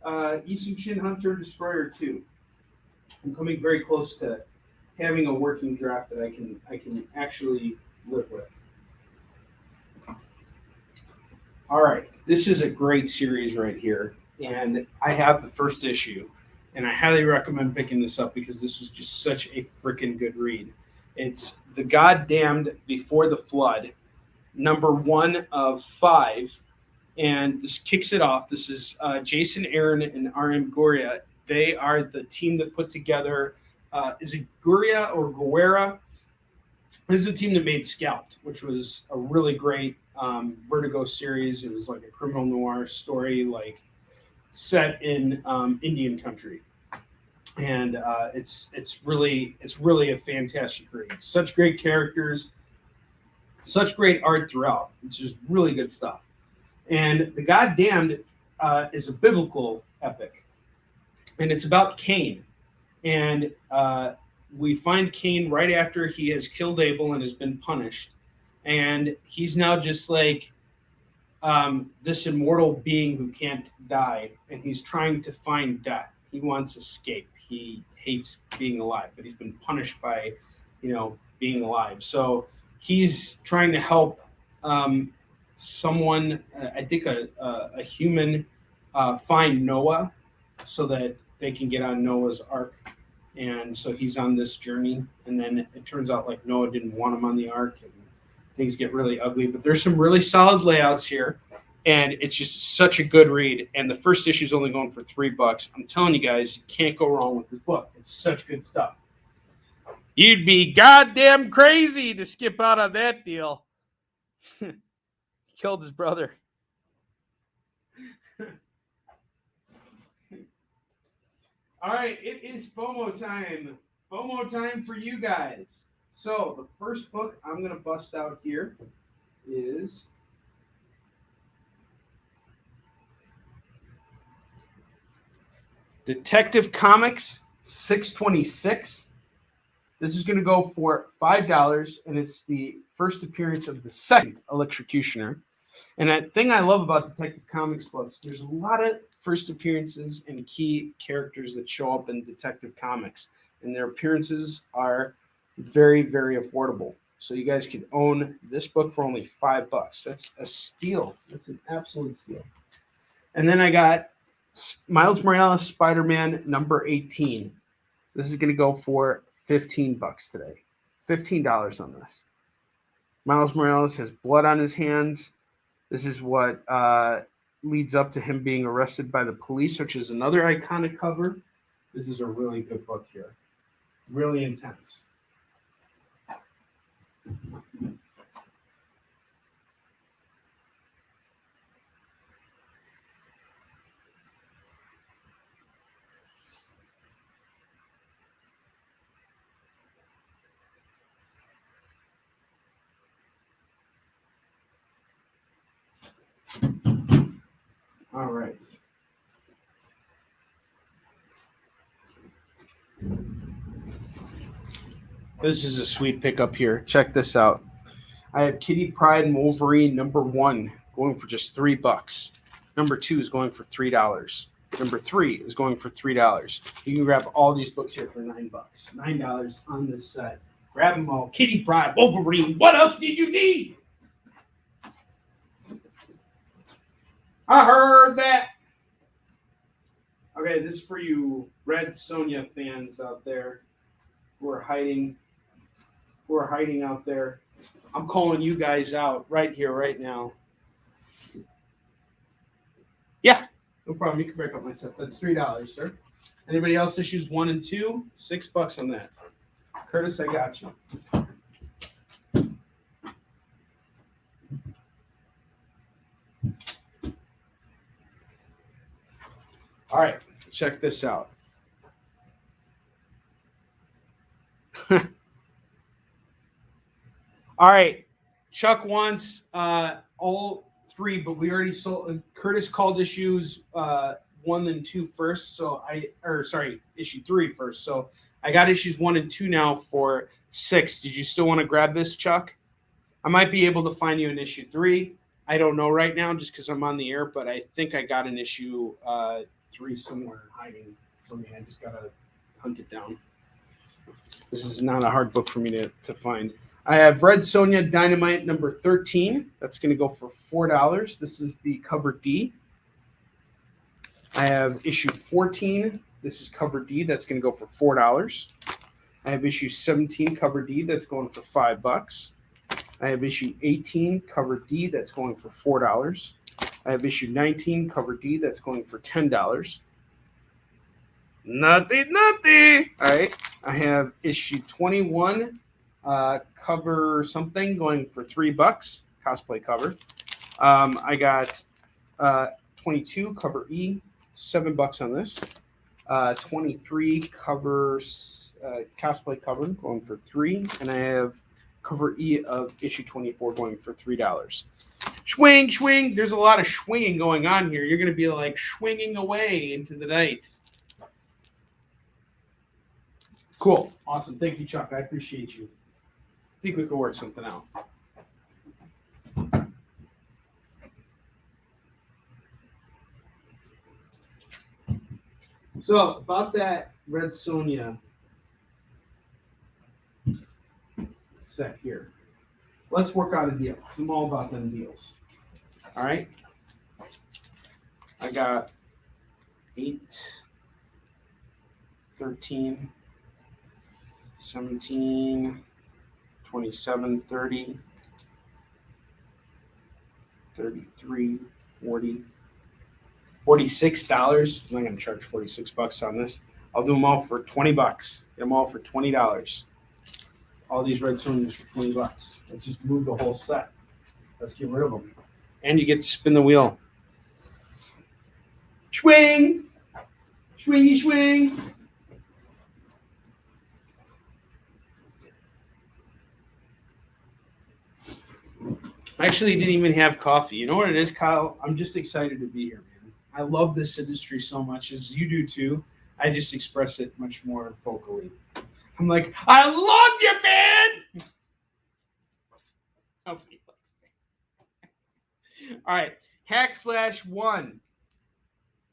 Ishin Hunter Destroyer 2. I'm coming very close to having a working draft that I can actually live with. All right, this is a great series right here, and I have the first issue, and I highly recommend picking this up because this was just such a freaking good read. It's The Goddamned Before the Flood, number 1 of 5, and this kicks it off. This is Jason Aaron and R.M. Goria. They are the team that put together, is it Goria or Guerra? This is the team that made Scalped, which was a really great Vertigo series. It was like a criminal noir story, like set in Indian country, and it's really a fantastic read. Such great characters, such great art throughout. It's just really good stuff. And The Goddamned is a biblical epic, and it's about Cain. And we find Cain right after he has killed Abel and has been punished. And he's now just like this immortal being who can't die. And he's trying to find death. He wants escape. He hates being alive, but he's been punished by, being alive. So he's trying to help someone, I think a human, find Noah so that they can get on Noah's Ark. And so he's on this journey. And then it turns out like Noah didn't want him on the Ark. And things get really ugly. But there's some really solid layouts here. And it's just such a good read. And the first issue is only going for $3. I'm telling you guys, you can't go wrong with this book. It's such good stuff. You'd be goddamn crazy to skip out on that deal. Killed his brother. All right, it is FOMO time. FOMO time for you guys. So the first book I'm going to bust out here is Detective Comics 626. This is going to go for $5, and it's the first appearance of the second Electrocutioner. And that thing I love about Detective Comics books, there's a lot of first appearances and key characters that show up in Detective Comics, and their appearances are very, very affordable. So you guys can own this book for only $5. That's a steal. That's an absolute steal. And then I got Miles Morales Spider-Man number 18. This is going to go for $15 today. $15 on this. Miles Morales has blood on his hands. This is what leads up to him being arrested by the police, which is another iconic cover. This is a really good book here. Really intense. All right. This is a sweet pickup here. Check this out. I have Kitty Pryde and Wolverine number 1 going for just $3. Number 2 is going for $3. Number 3 is going for $3. You can grab all these books here for $9. $9 on this set. Grab them all. Kitty Pryde, Wolverine. What else did you need? I heard that. Okay, this is for you Red Sonja fans out there who are hiding out there. I'm calling you guys out right here, right now. Yeah, no problem. You can break up my set. That's $3, sir. Anybody else issues 1 and 2? $6 on that. Curtis, I got you. All right, check this out. All right, Chuck wants all 3, but we already sold. Curtis called issues 1 and 2 first, so issue 3 first. So I got issues 1 and 2 now for $6. Did you still want to grab this, Chuck? I might be able to find you an issue 3. I don't know right now, just because I'm on the air, but I think I got an issue 3 somewhere hiding for me. I just gotta hunt it down. This is not a hard book for me to find. I have Red Sonja Dynamite number 13. That's going to go for $4. This is the cover D. I have issue 14. This is cover D. That's going to go for $4. I have issue 17 cover D. That's going for $5. I have issue 18 cover D. That's going for $4. I have issue 19 cover D. That's going for $10. Nothing. All right. I have issue 21 cover something going for $3. Cosplay cover. I got 22 cover E. $7 on this. 23 covers cosplay cover going for $3, and I have cover E of issue 24 going for $3. Swing. There's a lot of swinging going on here. You're going to be like swinging away into the night. Cool. Awesome. Thank you, Chuck. I appreciate you. I think we could work something out. So, about that Red Sonja set here. Let's work out a deal, because I'm all about them deals. All right? I got 8, 13, 17, 27, 30, 33, 40, $46. I'm not going to charge $46 on this. I'll do them all for $20. Get them all for $20. All these Red Sonjas for $20. Let's just move the whole set. Let's get rid of them. And you get to spin the wheel. Swing! Swingy swing! I actually didn't even have coffee. You know what it is, Kyle? I'm just excited to be here, man. I love this industry so much, as you do too. I just express it much more vocally. I'm like, I love you, man! Nobody likes me. All right, Hack/1.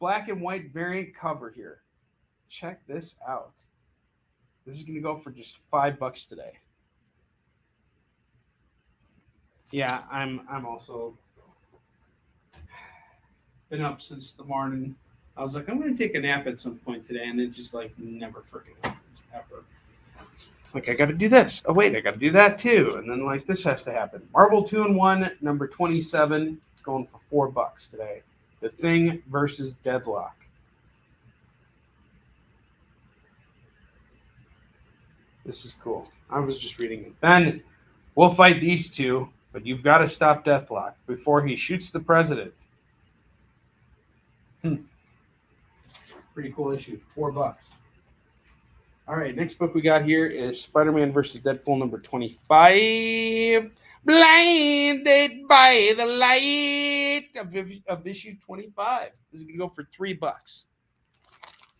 Black and white variant cover here. Check this out. This is going to go for just $5 today. Yeah, I'm also been up since the morning. I was like, I'm going to take a nap at some point today, and it just like never freaking happens ever. Like, I got to do this. Oh wait, I got to do that too, and then like this has to happen. Marvel 2-in-1 number 27. It's going for $4 today. The Thing versus Deadlock. This is cool. I was just reading it. Then we'll fight these two. But you've got to stop Deathlock before he shoots the president. Pretty cool issue. $4. All right, next book we got here is Spider-Man versus Deadpool number 25. Blinded by the light of issue 25. This is going to go for $3.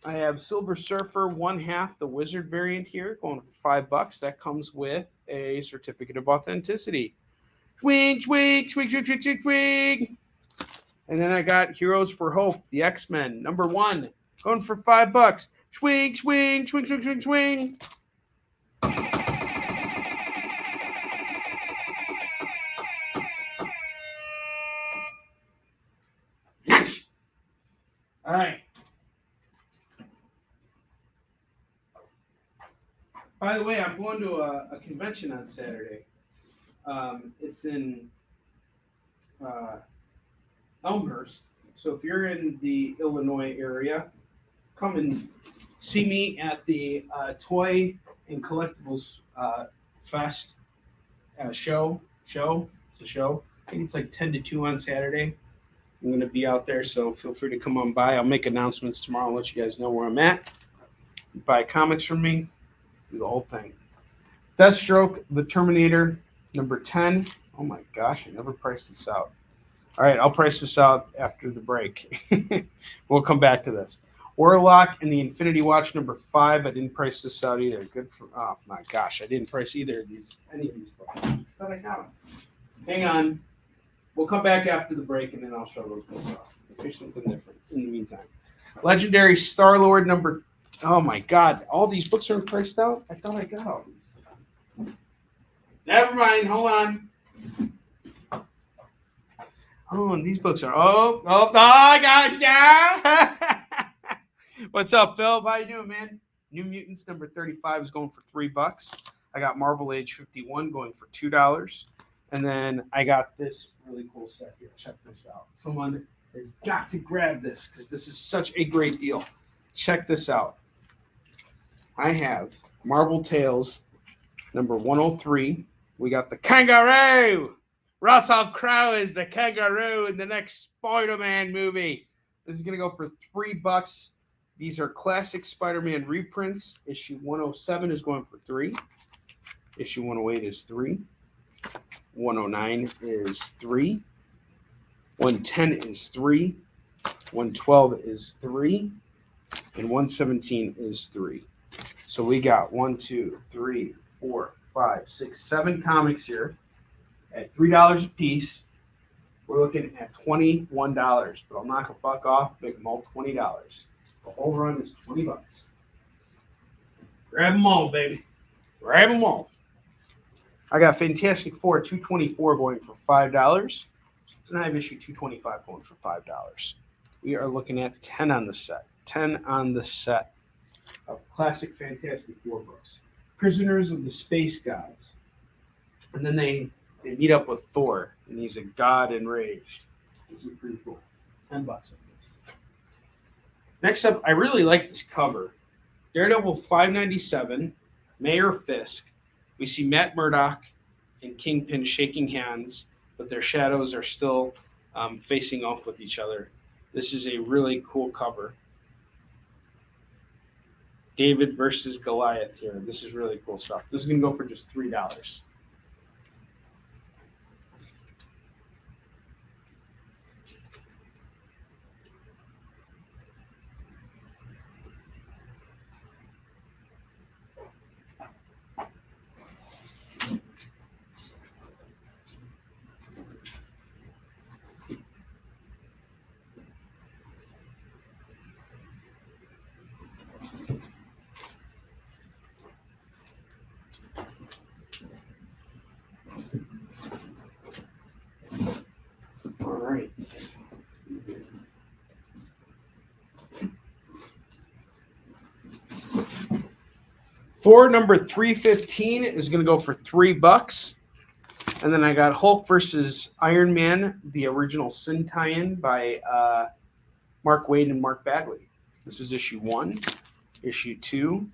I have Silver Surfer 1/2, the Wizard variant here, going for $5. That comes with a certificate of authenticity. Swing, swing, swing, swing, swing, swing, swing. And then I got Heroes for Hope, the X-Men, number 1, going for $5. Swing, swing, swing, swing, swing, swing. All right. By the way, I'm going to a convention on Saturday. It's in Elmhurst. So if you're in the Illinois area, come and see me at the Toy and Collectibles Fest show. It's a show. I think it's like 10 to 2 on Saturday. I'm going to be out there, so feel free to come on by. I'll make announcements tomorrow and let you guys know where I'm at. Buy comics from me. Do the whole thing. Deathstroke the Terminator, number 10. Oh my gosh, I never priced this out. All right, I'll price this out after the break. We'll come back to this. Warlock and the Infinity Watch, number 5. I didn't price this out either. Good for, oh my gosh, I didn't price either of these, any of these books. But I got them. Hang on. We'll come back after the break, and then I'll show those books off. Here's something different in the meantime. Legendary Star-Lord, number, oh my God, all these books are priced out? I thought I got all these. Never mind, hold on. Oh, and these books are, I got it, yeah. What's up, Phil? How you doing, man? New Mutants, number 35 is going for $3. I got Marvel Age 51 going for $2. And then I got this really cool set here. Check this out. Someone has got to grab this because this is such a great deal. Check this out. I have Marvel Tales number 103. We got the kangaroo. Russell Crowe is the kangaroo in the next Spider-Man movie. This is going to go for $3. These are classic Spider-Man reprints. Issue 107 is going for $3. Issue 108 is $3. 109 is $3. 110 is $3. 112 is $3. And 117 is $3. So we got 1, 2, 3, 4, 5, 6, 7 comics here at $3 a piece. We're looking at $21, but I'll knock $1 off, make them all $20. The whole run is $20. Grab them all, baby. Grab them all. I got Fantastic Four 224 going for $5. And I have issue 225 going for $5. We are looking at 10 on the set. 10 on the set of classic Fantastic Four books. Prisoners of the Space Gods. And then they meet up with Thor, and he's a god enraged. This is pretty cool. $10. Next up, I really like this cover. Daredevil 597, Mayor Fisk. We see Matt Murdock and Kingpin shaking hands, but their shadows are still facing off with each other. This is a really cool cover. David versus Goliath here. This is really cool stuff. This is going to go for just $3. Thor number 315 is going to go for $3. And then I got Hulk versus Iron Man, the original Sin tie-in by Mark Waid and Mark Bagley. This is issue 1, issue 2,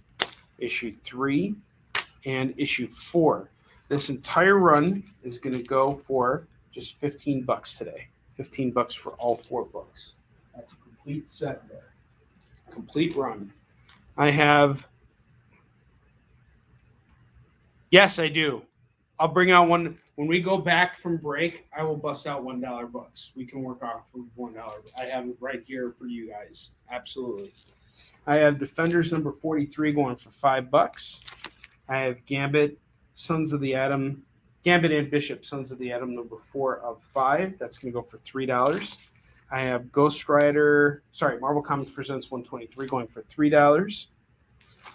issue 3, and issue 4. This entire run is going to go for just $15 today. $15 for all 4 books. That's a complete set there. Complete run. I have... Yes, I do. I'll bring out one. When we go back from break, I will bust out $1 books. We can work off of $1. I have it right here for you guys. Absolutely. I have Defenders number 43 going for $5. I have Gambit, Sons of the Atom, Gambit and Bishop, Sons of the Atom number 4 of 5. That's going to go for $3. I have Ghost Rider, Marvel Comics Presents 123 going for $3.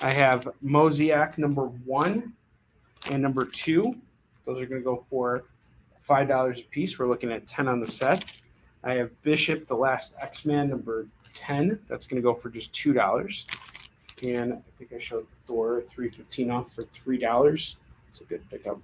I have Mosaic number 1 and number 2. Those are going to go for $5 a piece. We're looking at 10 on the set. I have Bishop, the Last X-Man, number 10. That's going to go for just $2. And I think I showed Thor 315 off for $3. It's a good pickup.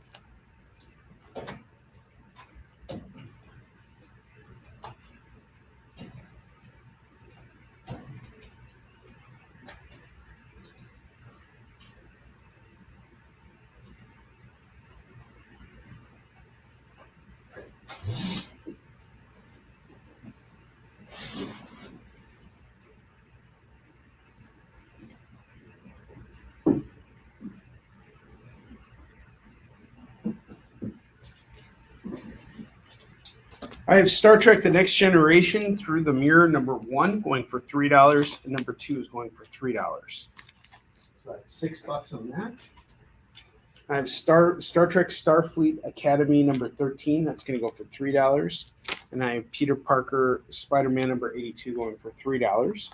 I have Star Trek The Next Generation Through the Mirror number 1 going for $3, and number 2 is going for $3. So that's $6 on that. I have Star Trek Starfleet Academy number 13. That's going to go for $3. And I have Peter Parker Spider-Man number 82 going for $3.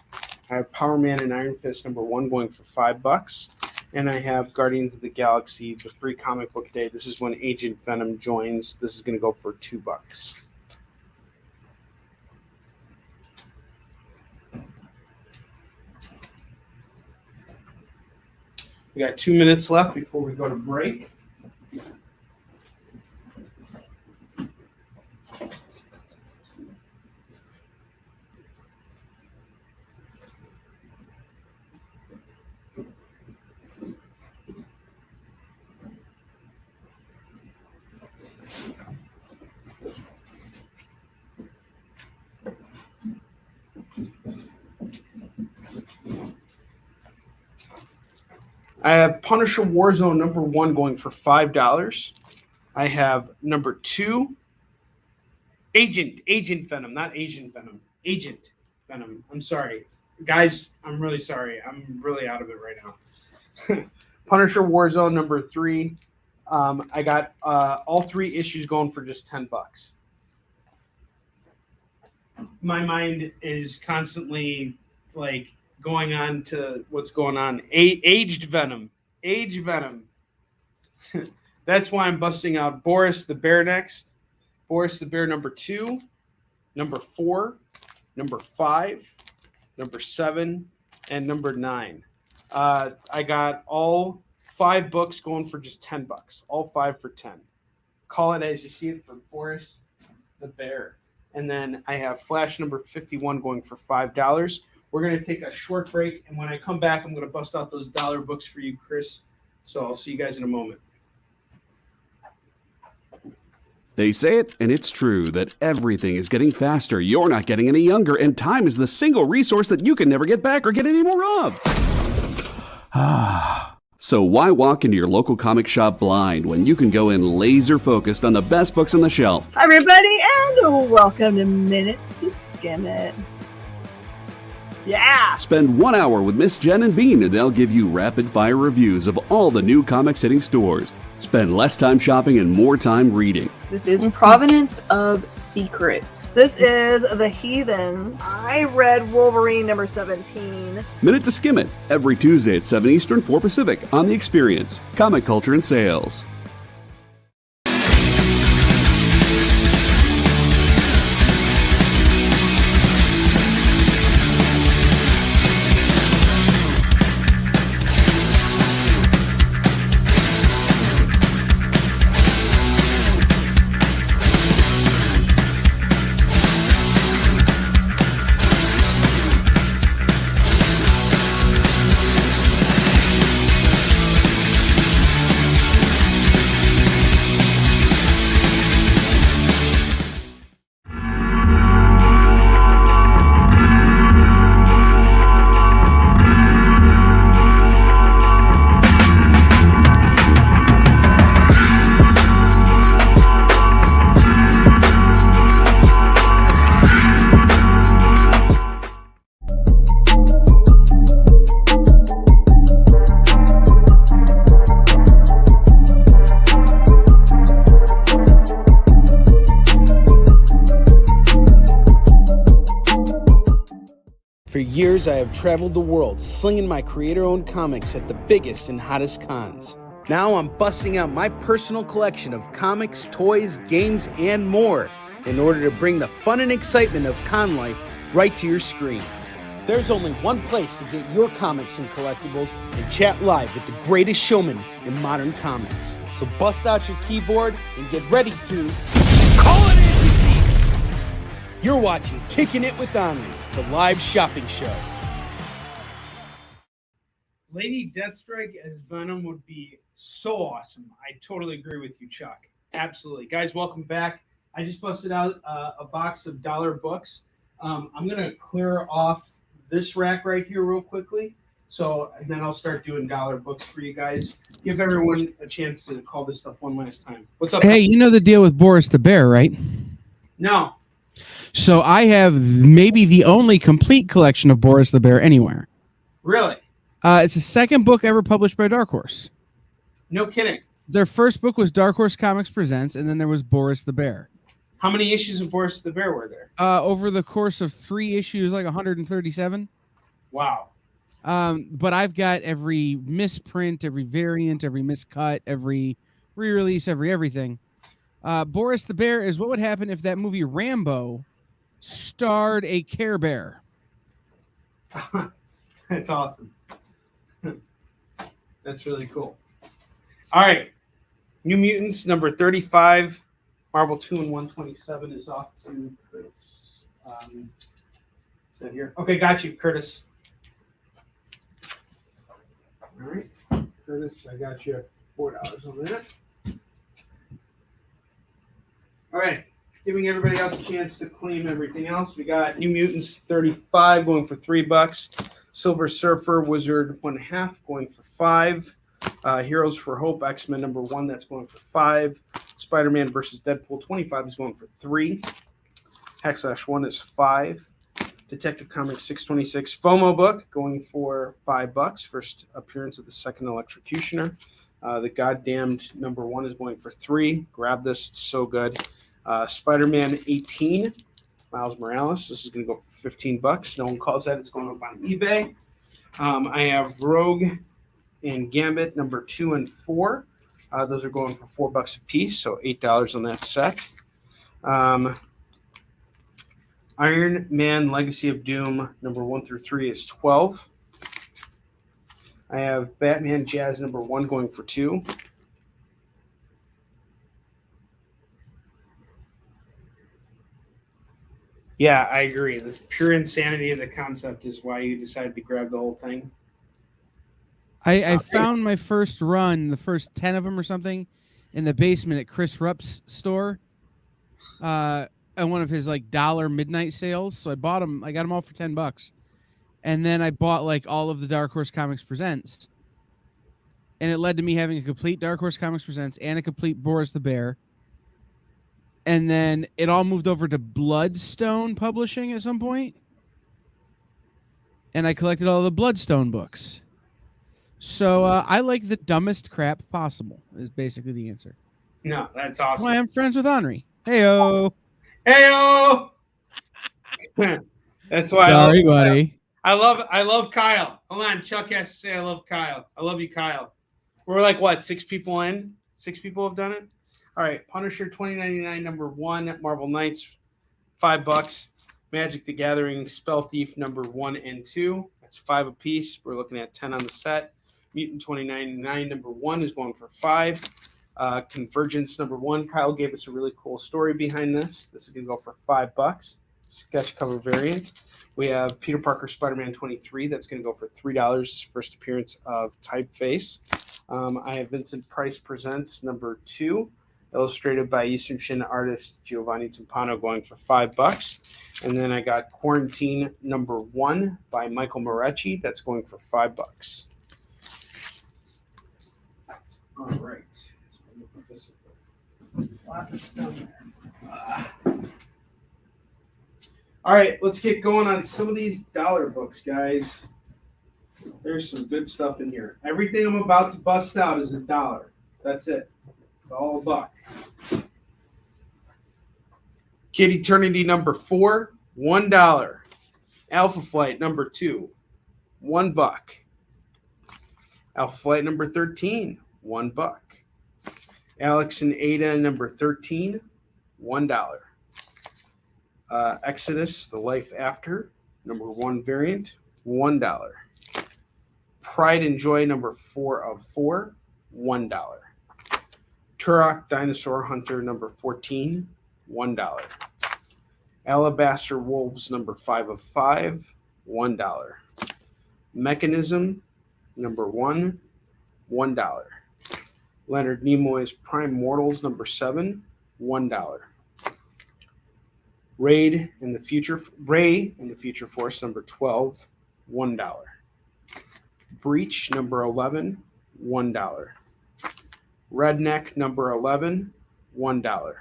I have Power Man and Iron Fist number 1 going for $5. And I have Guardians of the Galaxy, the free comic book day. This is when Agent Venom joins. This is going to go for $2. We got 2 minutes left before we go to break. I have Punisher Warzone number 1 going for $5. I have number 2, Agent Venom, not Asian Venom. Agent Venom. I'm sorry. Guys, I'm really sorry. I'm really out of it right now. Punisher Warzone number 3. I got all 3 issues going for just $10. My mind is constantly like going on to what's going on. Aged Venom. That's why I'm busting out Boris the Bear next. Boris the Bear number 2, number 4, number 5, number 7, and number 9. I got all 5 books going for just $10. All 5 for 10. Call it as you see it for Boris the Bear. And then I have Flash number 51 going for $5. We're going to take a short break, and when I come back, I'm going to bust out those dollar books for you, Chris. So I'll see you guys in a moment. They say it, and it's true, that everything is getting faster. You're not getting any younger, and time is the single resource that you can never get back or get any more of. So why walk into your local comic shop blind when you can go in laser focused on the best books on the shelf? Hi, everybody, and welcome to Minute to Skim It. Yeah! Spend 1 hour with Miss Jen and Bean, and they'll give you rapid-fire reviews of all the new comics hitting stores. Spend less time shopping and more time reading. This is Provenance of Secrets. This is The Heathens. I read Wolverine number 17. Minute to Skim It, every Tuesday at 7 Eastern, 4 Pacific, on The Experience, Comic Culture and Sales. years, I have traveled the world slinging my creator-owned comics at the biggest and hottest cons. Now I'm busting out my personal collection of comics, toys, games, and more in order to bring the fun and excitement of con life right to your screen. There's only one place to get your comics and collectibles and chat live with the greatest showman in modern comics. So bust out your keyboard and get ready to call it in. You're watching Kickin' It with Onrie, the live shopping show. Lady Deathstrike as Venom would be so awesome. I totally agree with you, Chuck. Absolutely. Guys, welcome back. I just busted out a box of dollar books. I'm going to clear off this rack right here real quickly. And then I'll start doing dollar books for you guys. Give everyone a chance to call this stuff one last time. What's up? Hey, you know the deal with Boris the Bear, right? No. So I have maybe the only complete collection of Boris the Bear anywhere. Really? It's the second book ever published by Dark Horse. No kidding. Their first book was Dark Horse Comics Presents, and then there was Boris the Bear. How many issues of Boris the Bear were there? Over the course of 3 issues, like 137. Wow. But I've got every misprint, every variant, every miscut, every re-release, everything. Boris the Bear is what would happen if that movie Rambo starred a Care Bear. That's awesome. That's really cool. All right. New Mutants number 35. Marvel 2 and 127 is off to Curtis. Is that here? Okay, got you, Curtis. All right. Curtis, I got you $4 on that. All right. Giving everybody else a chance to claim everything else. We got New Mutants 35 going for $3. Silver Surfer Wizard 1/2 going for $5. Heroes for Hope X-Men number 1, that's going for $5. Spider-Man versus Deadpool 25 is going for $3. Hackslash 1 is $5. Detective Comics 626 FOMO book going for $5. First appearance of the second Electrocutioner. The Goddamned number 1 is going for $3. Grab this, it's so good. Spider-Man 18, Miles Morales. This is going to go for $15. No one calls that. It's going up on eBay. I have Rogue and Gambit number 2 and 4. Those are going for $4 a piece, so $8 on that set. Iron Man Legacy of Doom number 1 through 3 is $12. I have Batman Jazz number 1 going for $2. Yeah, I agree. The pure insanity of the concept is why you decided to grab the whole thing. I found my first run, the first 10 of them or something, in the basement at Chris Rupp's store, at one of his like dollar midnight sales. So I bought them. I got them all for $10, and then I bought like all of the Dark Horse Comics Presents, and it led to me having a complete Dark Horse Comics Presents and a complete Boris the Bear. And then it all moved over to Bloodstone Publishing at some point, and I collected all the Bloodstone books. So I like the dumbest crap possible is basically the answer. No, that's awesome. That's why I'm friends with Onrie. Heyo. Heyo. That's why. Sorry, buddy. I love Kyle. Hold on, Chuck has to say I love Kyle. I love you, Kyle. We're like what, 6 people in? 6 people have done it. All right, Punisher 2099 number 1, Marvel Knights $5. Magic the Gathering Spell Thief number 1 and 2. That's $5 a piece. We're looking at 10 on the set. Mutant 2099 number 1 is going for $5. Convergence number 1. Kyle gave us a really cool story behind this. This is going to go for $5. Sketch cover variant. We have Peter Parker Spider-Man 23. That's going to go for $3. First appearance of Typeface. I have Vincent Price Presents number 2. Illustrated by Eastern Shin artist Giovanni Timpano going for $5. And then I got Quarantine number 1 by Michael Morecci. That's going for $5. All right. All right, let's get going on some of these dollar books, guys. There's some good stuff in here. Everything I'm about to bust out is $1. That's it. It's all $1. Kid Eternity number 4, $1. Alpha Flight number 2, $1. Alpha Flight number 13, $1. Alex and Ada number 13, $1. Exodus, The Life After, number 1 variant, $1. Pride and Joy number 4 of 4, $1. Turok Dinosaur Hunter number 14, $1. Alabaster Wolves number 5 of 5, $1. Mechanism number 1, $1. Leonard Nimoy's Prime Mortals number 7, $1. Ray in the Future Force number 12, $1. Breach number 11, $1. Redneck number 11, $1.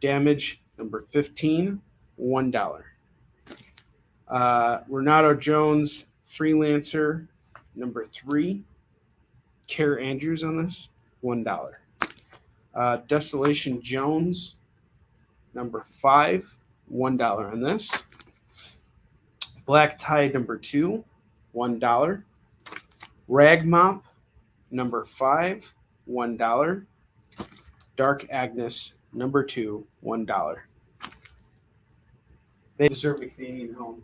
Damage number 15, $1. Renato Jones Freelancer number 3, Care Andrews on this, $1. Desolation Jones number 5, $1 on this. Black Tide number 2, $1. Rag Mop number 5, $1. Dark Agnes number 2, $1. They deserve a Canadian home.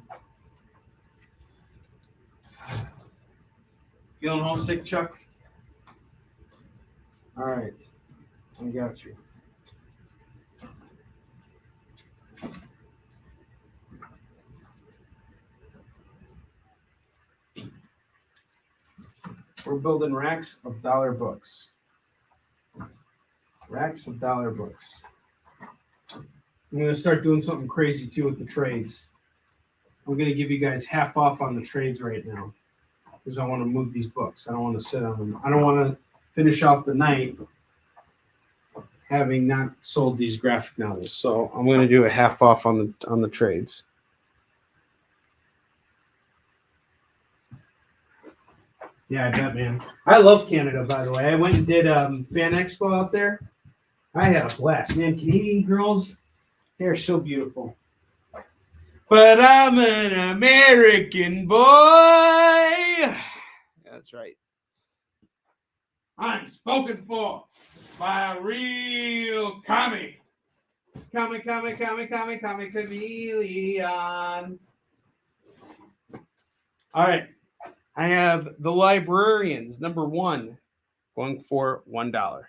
Feeling homesick, Chuck? All right, I got you. We're building racks of dollar books. Racks of dollar books. I'm going to start doing something crazy too with the trades. I'm going to give you guys half off on the trades right now because I want to move these books. I don't want to sit on them. I don't want to finish off the night having not sold these graphic novels. So I'm going to do a half off on the trades. Yeah, I bet, man. I love Canada, by the way. I went and did Fan Expo out there. I had a blast, man. Canadian girls, they're so beautiful. But I'm an American boy. That's right. I'm spoken for by a real comic. Comic chameleon. All right. I have The Librarians, number 1, going for $1.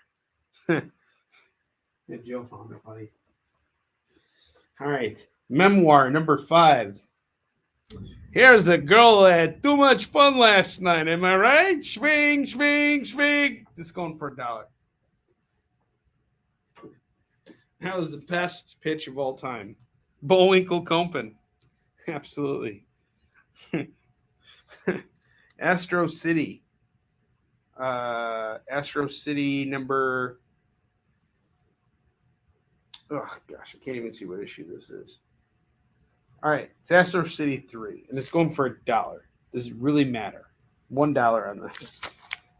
Joe found it funny. All right. Memoir, number 5. Here's a girl that had too much fun last night. Am I right? Swing. This going for $1. That was the best pitch of all time. Onrie Kompan. Absolutely. Astro City number, oh gosh, I can't even see what issue this is. All right, it's Astro City 3, and it's going for $1. Does it really matter? $1 on this.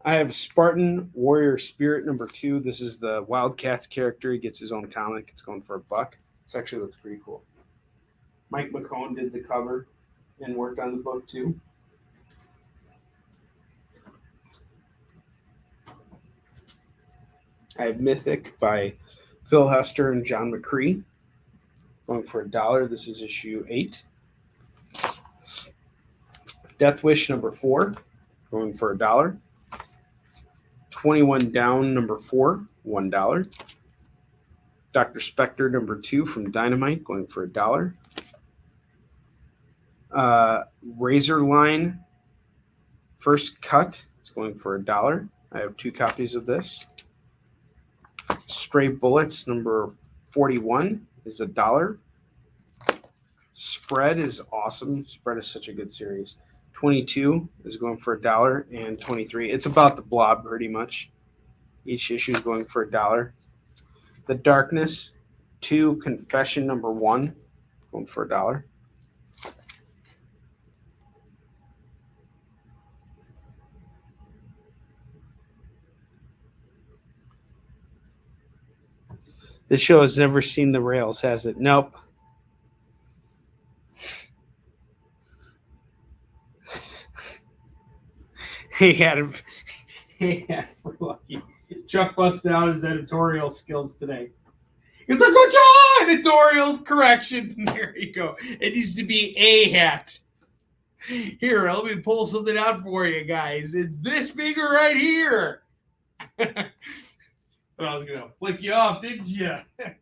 I have Spartan Warrior Spirit number 2. This is the Wildcats character. He gets his own comic. It's going for $1. This actually looks pretty cool. Mike McCone did the cover and worked on the book too. I have Mythic by Phil Hester and John McCree, going for $1. This is issue 8. Death Wish number 4, going for $1. 21 Down number 4, $1. Dr. Spectre number 2 from Dynamite, going for $1. Razor Line First Cut is going for $1. I have 2 copies of this. Stray Bullets number 41 is $1. Spread is awesome. Spread is such a good series. 22 is going for $1, and 23. It's about the Blob pretty much. Each issue is going for $1. The Darkness 2 Confession number 1 going for $1. This show has never seen the rails, has it? Nope. He had for lucky. Chuck busted out his editorial skills today. It's like, good job! Editorial correction. There you go. It needs to be a hat. Here, let me pull something out for you guys. It's this figure right here. I was going to flick you off, didn't you? I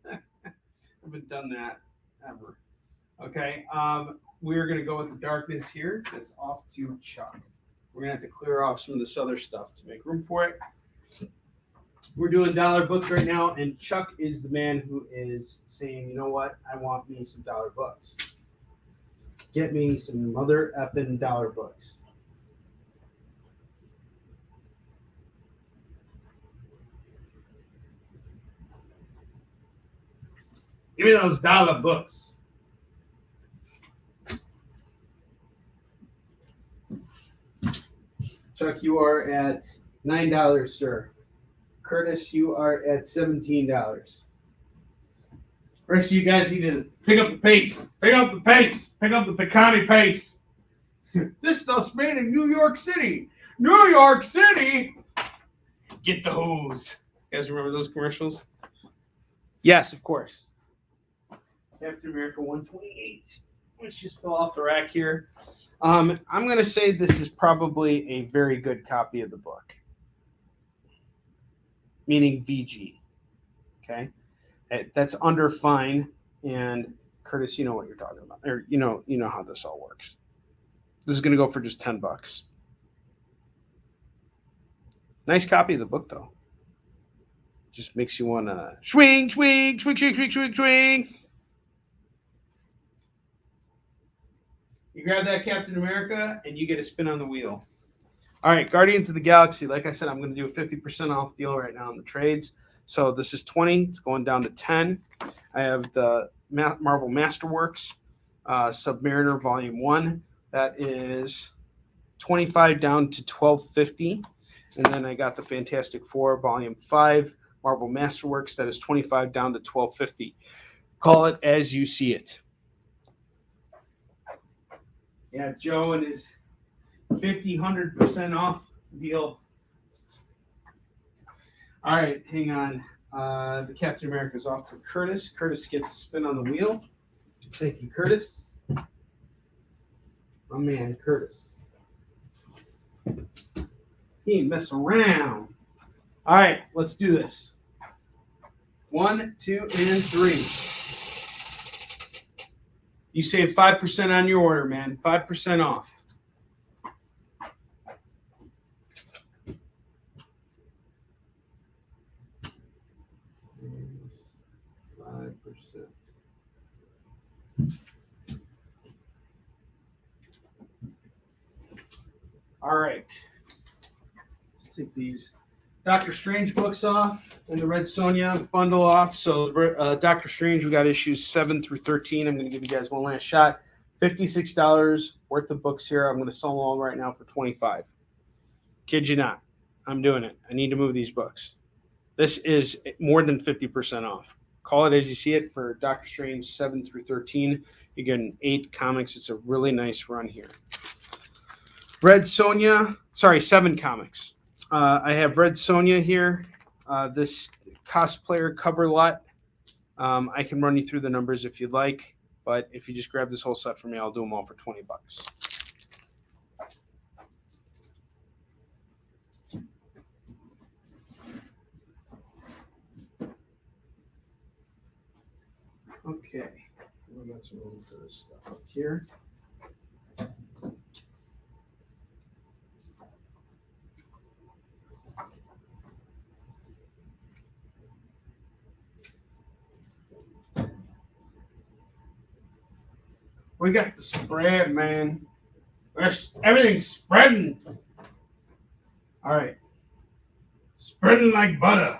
haven't done that ever. Okay, we're going to go with the darkness here. That's off to Chuck. We're going to have to clear off some of this other stuff to make room for it. We're doing dollar books right now, and Chuck is the man who is saying, you know what? I want me some dollar books. Get me some mother effing dollar books. Give me those dollar books. Chuck, you are at $9, sir. Curtis, you are at $17. The rest of you guys need to pick up the pace. Pick up the pace. Pick up the Picani pace. This stuff's made in New York City. New York City? Get the hose. You guys remember those commercials? Yes, of course. Captain America 128. Let's just pull off the rack here. I'm going to say this is probably a very good copy of the book. Meaning VG. Okay? That's under fine. And Curtis, you know what you're talking about. Or you know how this all works. This is going to go for just $10. Nice copy of the book, though. Just makes you want to swing, swing, swing, swing, swing, swing, swing. You grab that Captain America, and you get a spin on the wheel. All right, Guardians of the Galaxy. Like I said, I'm going to do a 50% off deal right now on the trades. So this is 20. It's going down to 10. I have the Marvel Masterworks Submariner Volume 1. That is 25 down to $12.50. And then I got the Fantastic Four Volume 5 Marvel Masterworks. That is 25 down to $12.50. Call it as you see it. Yeah, Joe and his 100% off deal. All right, hang on. The Captain America is off to Curtis. Curtis gets a spin on the wheel. Thank you, Curtis. My man, Curtis. He ain't mess around. All right, let's do this. 1, 2, and 3. You save 5% on your order, man. 5% off. All right. Let's take these Doctor Strange books off and the Red Sonja bundle off. So Doctor Strange, we got issues 7 through 13. I'm going to give you guys one last shot. $56 worth of books here. I'm going to sell them all right now for $25. Kid you not. I'm doing it. I need to move these books. This is more than 50% off. Call it as you see it for Doctor Strange 7 through 13. You're getting 8 comics. It's a really nice run here. Red Sonja, 7 comics. I have Red Sonja here. This cosplayer cover lot. I can run you through the numbers if you'd like, but if you just grab this whole set for me, I'll do them all for $20. Okay, we got some room for this stuff up here. We got the spread, man. Everything's spreading. All right. Spreading like butter.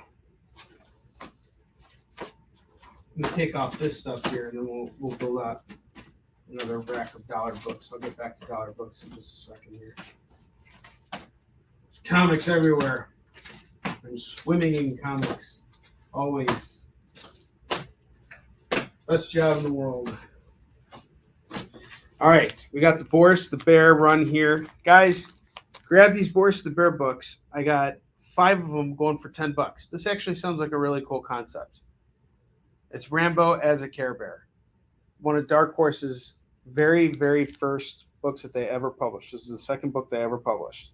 I'm going to take off this stuff here, and then we'll build out another rack of dollar books. I'll get back to dollar books in just a second here. There's comics everywhere. I'm swimming in comics. Always. Best job in the world. All right, we got the Boris the Bear run here. Guys, grab these Boris the Bear books. I got 5 of them going for $10. This actually sounds like a really cool concept. It's Rambo as a Care Bear. One of Dark Horse's very, very first books that they ever published. This is the second book they ever published.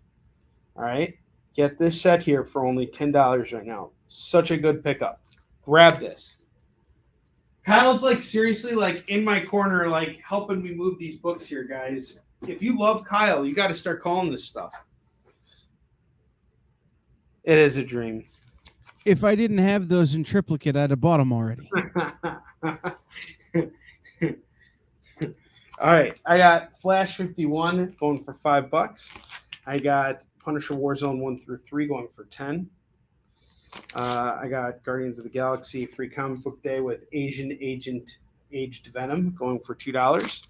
All right. Get this set here for only $10 right now. Such a good pickup. Grab this. Kyle's like seriously like in my corner, like helping me move these books here, guys. If you love Kyle, you got to start calling this stuff. It is a dream. If I didn't have those in triplicate, I'd have bought them already. All right, I got Flash 51 going for $5. I got Punisher Warzone 1 through 3 going for 10. I got Guardians of the Galaxy Free Comic Book Day with Asian Agent Aged Venom going for $2.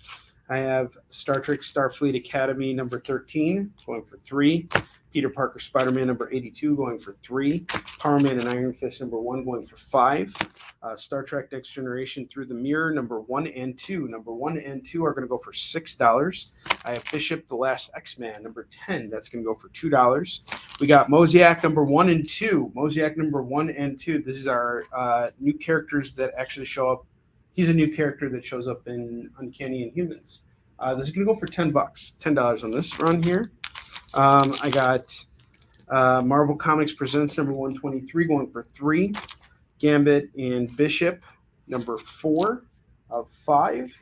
I have Star Trek Starfleet Academy number 13 going for $3. Peter Parker Spider-Man number 82 going for $3. Power Man and Iron Fist number 1 going for $5. Star Trek Next Generation Through the Mirror number 1 and 2. Number 1 and 2 are going to go for $6. I have Bishop the Last X-Man number 10. That's going to go for $2. We got Mosaic number 1 and 2. Mosaic number 1 and 2. This is our new characters that actually show up. He's a new character that shows up in Uncanny Inhumans. This is going to go for $10. $10 on this run here. I got Marvel Comics Presents number 123 going for $3. Gambit and Bishop number 4 of 5.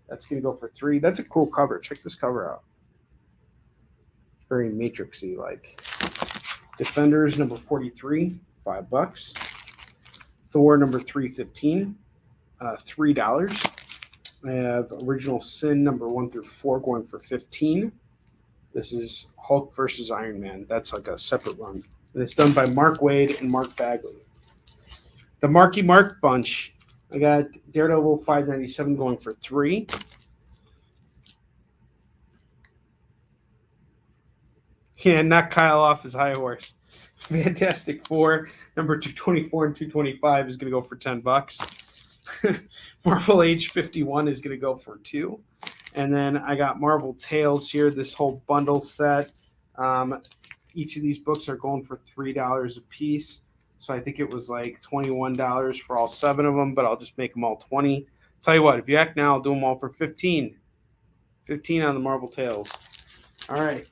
That's going to go for $3. That's a cool cover. Check this cover out. It's very Matrixy like. Defenders number 43, $5. Thor number 315, $3. I have Original Sin number 1 through 4 going for $15. This is Hulk versus Iron Man. That's like a separate run. And it's done by Mark Waid and Mark Bagley. The Marky Mark bunch. I got Daredevil 597 going for $3. Yeah, knock Kyle off his high horse. Fantastic Four number 224 and 225 is going to go for $10. Marvel Age 51 is going to go for $2. And then I got Marvel Tales here, this whole bundle set. Each of these books are going for $3 a piece. So I think it was like $21 for all 7 of them, but I'll just make them all $20. Tell you what, if you act now, I'll do them all for $15. $15 on the Marvel Tales. All right.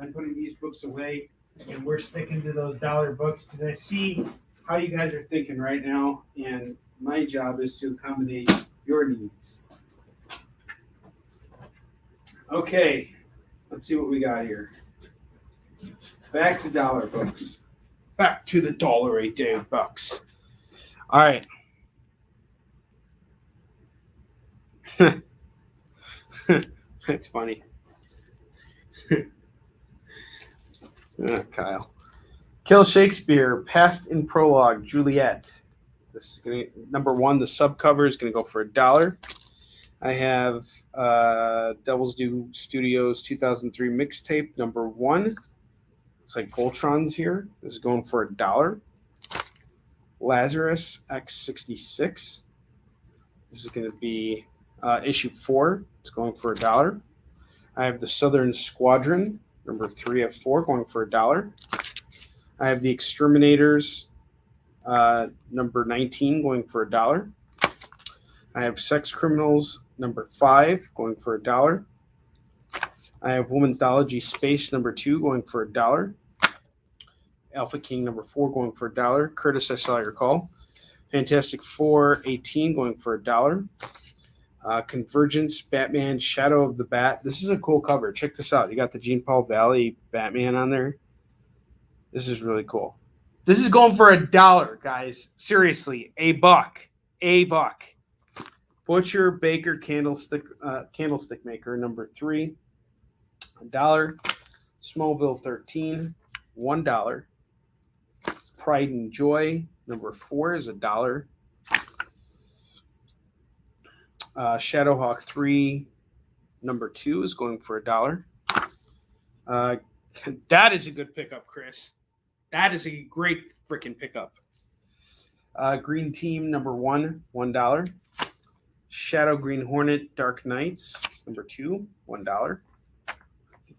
I'm putting these books away, and we're sticking to those dollar books because I see how you guys are thinking right now, and my job is to accommodate your needs. Okay, let's see what we got here. Back to dollar books. Back to the dollar a day bucks. All right. That's funny. Kyle. Kill Shakespeare, Past in Prologue, Juliet. This is gonna number 1. The subcover is gonna go for $1. I have Devil's Due Studios 2003 mixtape number 1. It's like Voltron's here. This is going for $1. Lazarus X66. This is going to be issue 4. It's going for $1. I have the Southern Squadron number 3 of 4 going for $1. I have the Exterminators number 19 going for $1. I have Sex Criminals number 5 going for $1. I have Womanthology Space number 2 going for $1. Alpha King number 4 going for $1. Curtis, I saw your call. Fantastic Four 18 going for $1. Convergence Batman Shadow of the Bat. This is a cool cover. Check this out. You got the Jean Paul Valley Batman on there. This is really cool. This is going for $1, guys. Seriously, $1. $1. Butcher Baker Candlestick Maker number 3, $1. Smallville 13, $1. Pride and Joy number 4 is $1. Shadowhawk 3 number 2 is going for $1. That is a good pickup, Chris. That is a great freaking pickup. Green Team number 1, $1. Shadow Green Hornet Dark Knights number 2, $1.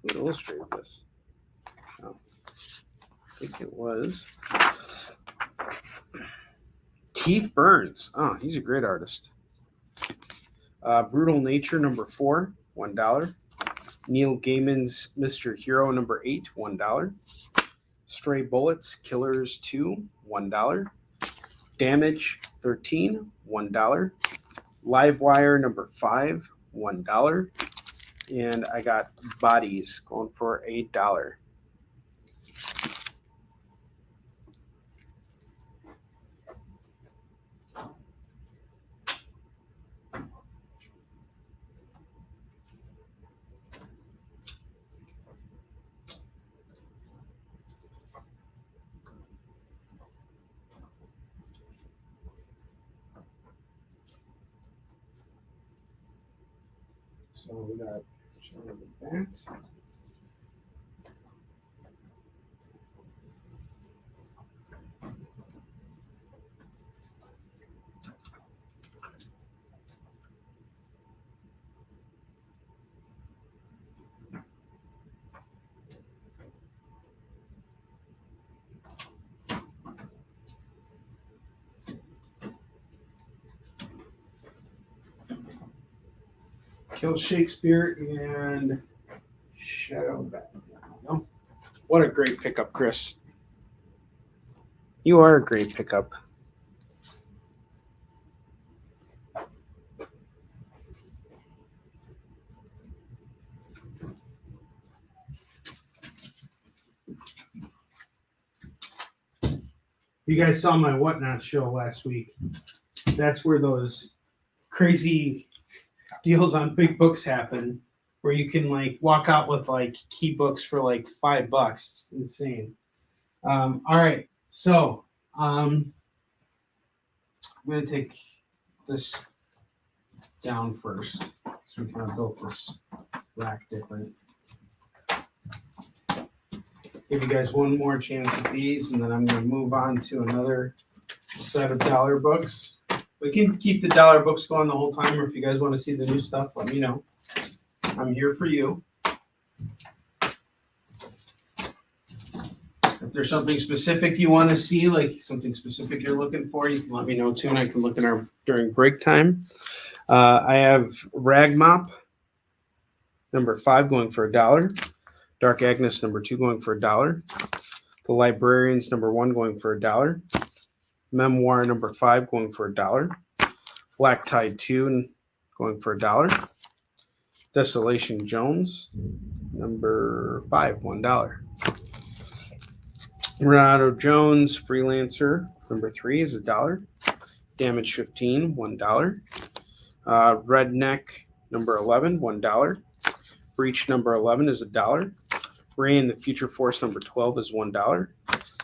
Who illustrated this? I think it was Keith Burns. Oh, he's a great artist. Brutal Nature number 4, $1. Neil Gaiman's Mr. Hero number 8, $1. Stray Bullets Killers 2, $1. Damage 13, $1. Livewire number 5, $1. And I got Bodies going for $8. So we got that. Kill Shakespeare and Shadow Batman. What a great pickup, Chris. You are a great pickup. You guys saw my Whatnot show last week. That's where those crazy deals on big books happen, where you can like walk out with like key books for like $5. It's insane. All right, so I'm gonna take this down first, so we kind of built this rack different. Give you guys one more chance at these, and then I'm gonna move on to another set of dollar books. We can keep the dollar books going the whole time, or if you guys want to see the new stuff, let me know. I'm here for you. If there's something specific you want to see, like something specific you're looking for, you can let me know too, and I can look in during break time. I have Rag Mop number 5 going for $1. Dark Agnes number 2 going for $1. The Librarians number 1 going for $1. Memoir number 5 going for $1. Black Tide 2 going for $1. Desolation Jones number 5, $1. Renato Jones Freelancer number 3 is $1. Damage 15, $1. Redneck number 11, $1. Breach number 11 is $1. Ray and the Future Force number 12 is $1.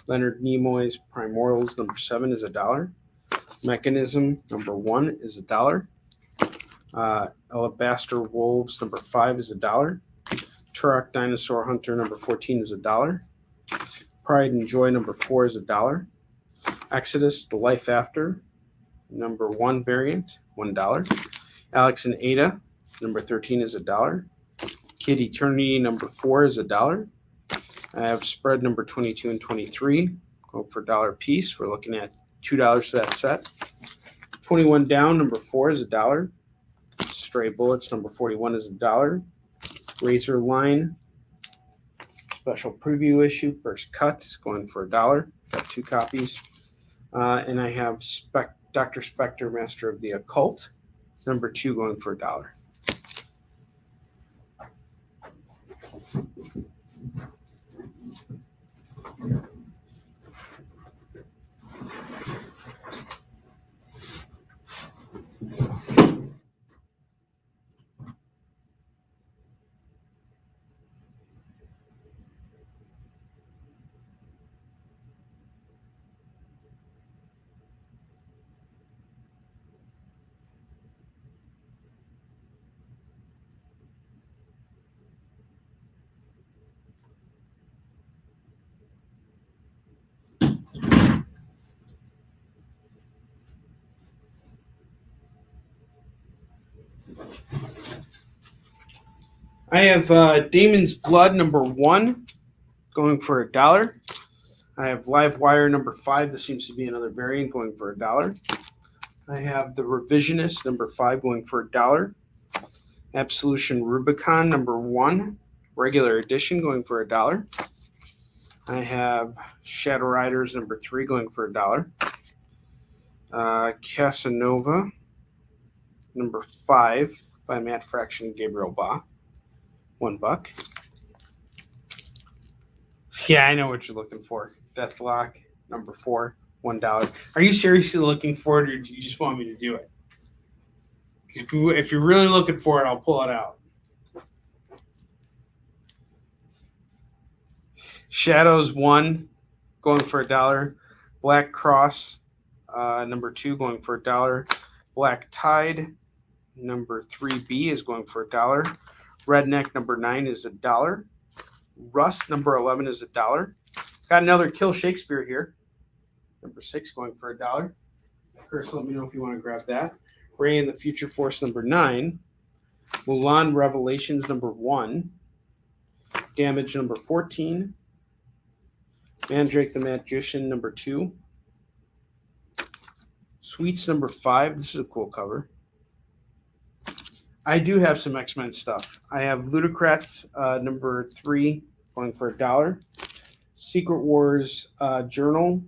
Leonard Nimoy's Primordials number 7 is $1. Mechanism number 1 is $1. Alabaster Wolves number 5 is $1. Turok Dinosaur Hunter number 14 is $1. Pride and Joy number 4 is $1. Exodus The Life After number 1 variant, $1. Alex and Ada number 13 is $1. Kid Eternity number 4 is $1. I have spread number 22 and 23 go for $1 a piece. We're looking at $2 for that set. 21 Down number 4 is $1. Stray Bullets number 41 is $1. Razor Line special preview issue first cut is going for $1. Got 2 copies. And I have Dr. Spectre Master of the Occult number 2 going for $1. I have Damon's Blood number 1 going for $1. I have Live Wire number 5. This seems to be another variant going for $1. I have The Revisionist number 5 going for $1. Absolution Rubicon number 1, regular edition going for $1. I have Shadow Riders number 3 going for $1. Casanova number 5 by Matt Fraction and Gabriel Ba, $1. Yeah, I know what you're looking for. Deathlock number 4, $1. Are you seriously looking for it, or do you just want me to do it? If you're really looking for it, I'll pull it out. Shadows 1 going for $1. Black Cross number 2 going for $1. Black Tide number 3B is going for $1. Redneck number 9 is $1. Rust number 11 is $1. Got another Kill Shakespeare here. Number 6 going for $1. Chris, let me know if you want to grab that. Ray and the Future Force number 9. Mulan Revelations number 1. Damage number 14. Mandrake the Magician number 2. Sweets number 5. This is a cool cover. I do have some X-Men stuff. I have Ludocrats number 3 going for $1. Secret Wars Journal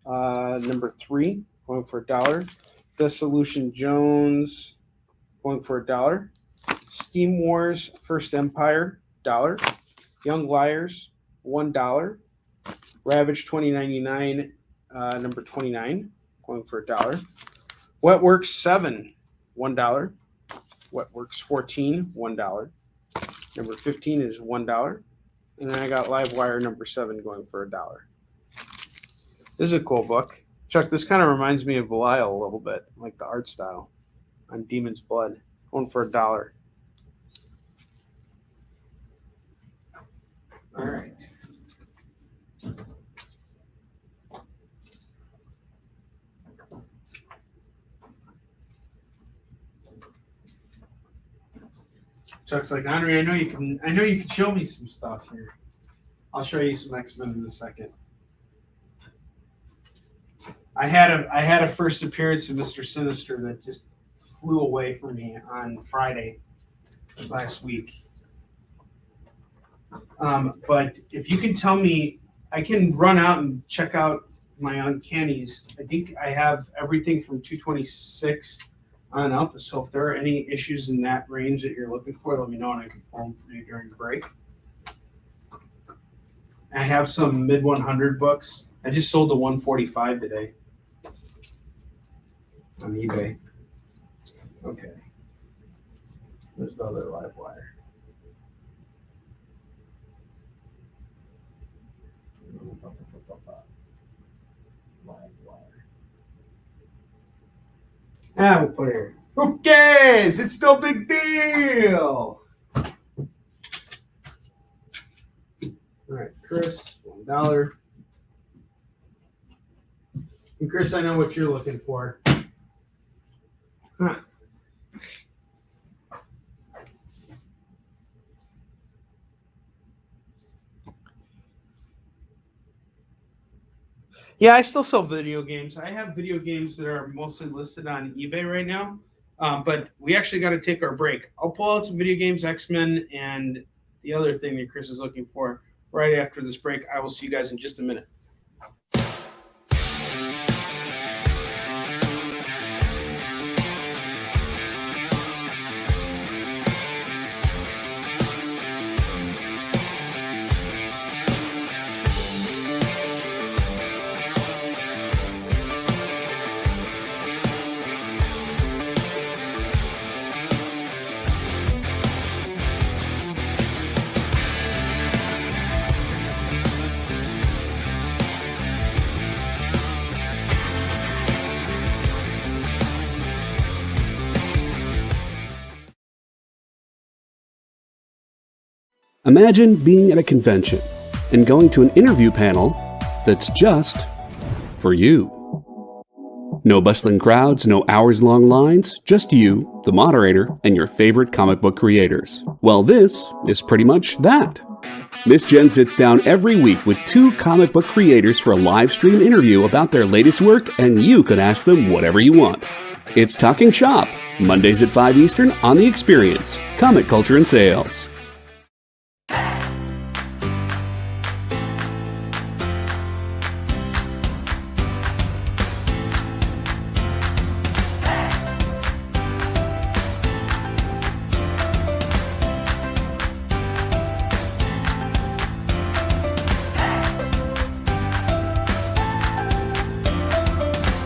number 3 going for $1. Dissolution Jones going for $1. Steam Wars First Empire $1. Young Liars $1. Ravage 2099 number 29 going for $1. Wetworks 7 $1. Wetworks 14 $1. Number 15 is $1. And then I got Livewire number 7 going for $1. This is a cool book. Chuck, this kind of reminds me of Belial a little bit, like the art style on Demon's Blood. Going for $1. All right. Chuck's like, Onrie, I know you can show me some stuff here. I'll show you some X-Men in a second. I had a first appearance of Mr. Sinister that just flew away from me on Friday last week. But if you can tell me, I can run out and check out my Uncannies. I think I have everything from 226 on up. So if there are any issues in that range that you're looking for, let me know and I can pull them for you during the break. I have some mid 100 books. I just sold the 145 today on eBay. Okay. There's the other live wire. We'll put it here. Who cares? It's still a big deal. All right, Chris, $1. And Chris, I know what you're looking for. Huh. Yeah, I still sell video games. I have video games that are mostly listed on eBay right now, but we actually got to take our break. I'll pull out some video games, X-Men, and the other thing that Chris is looking for right after this break. I will see you guys in just a minute. Imagine being at a convention and going to an interview panel that's just for you. No bustling crowds, no hours-long lines, just you, the moderator, and your favorite comic book creators. Well, this is pretty much that. Miss Jen sits down every week with 2 comic book creators for a live stream interview about their latest work, and you can ask them whatever you want. It's Talking Shop, Mondays at 5 Eastern on The Experience, Comic Culture and Sales.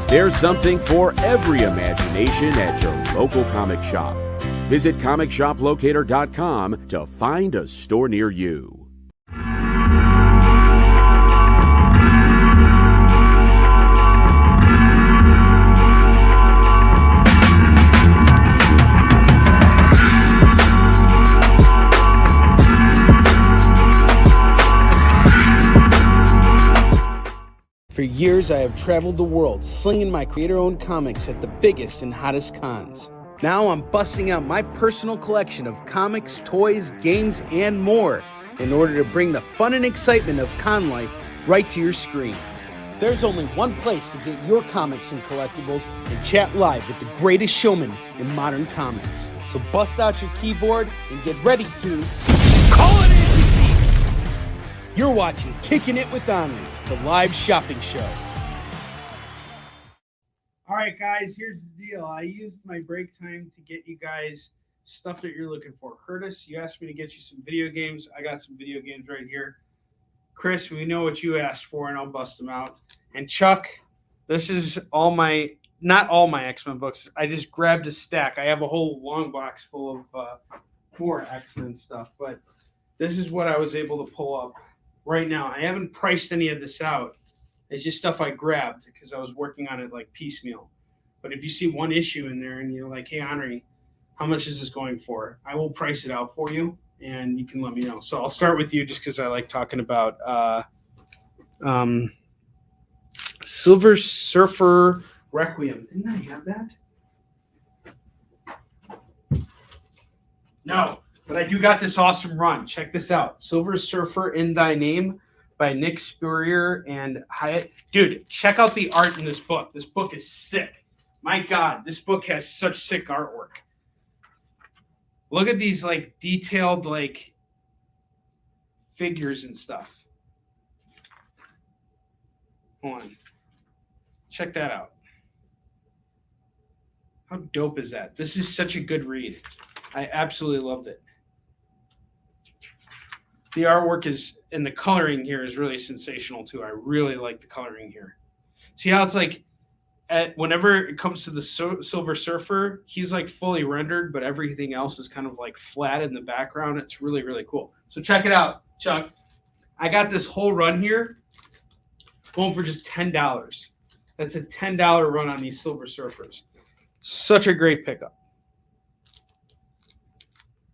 There's something for every imagination at your local comic shop. Visit ComicShopLocator.com to find a store near you. For years, I have traveled the world slinging my creator-owned comics at the biggest and hottest cons. Now I'm busting out my personal collection of comics, toys, games, and more in order to bring the fun and excitement of con life right to your screen. There's only one place to get your comics and collectibles and chat live with the greatest showman in modern comics. So bust out your keyboard and get ready to call it in! You're watching Kickin' It with Onrie, the live shopping show. All right, guys, here's the deal. I used my break time to get you guys stuff that you're looking for. Curtis, you asked me to get you some video games. I got some video games right here. Chris, we know what you asked for, and I'll bust them out. And Chuck, this is not all my X-Men books. I just grabbed a stack. I have a whole long box full of more X-Men stuff, but this is what I was able to pull up right now. I haven't priced any of this out. It's just stuff I grabbed because I was working on it like piecemeal. But if you see one issue in there and you're like, hey, Onrie, how much is this going for? I will price it out for you, and you can let me know. So I'll start with you just because I like talking about Silver Surfer Requiem. Didn't I have that? No. But I do got this awesome run. Check this out. Silver Surfer in Thy Name by Nick Spurrier and Hyatt. Dude, check out the art in this book. This book is sick. My God, this book has such sick artwork. Look at these like detailed like figures and stuff. Hold on. Check that out. How dope is that? This is such a good read. I absolutely loved it. The artwork is, and the coloring here is really sensational too. I really like the coloring here. See how it's like, whenever it comes to the Silver Surfer, he's like fully rendered, but everything else is kind of like flat in the background. It's really, really cool. So check it out, Chuck. I got this whole run here going for just $10. That's a $10 run on these Silver Surfers. Such a great pickup.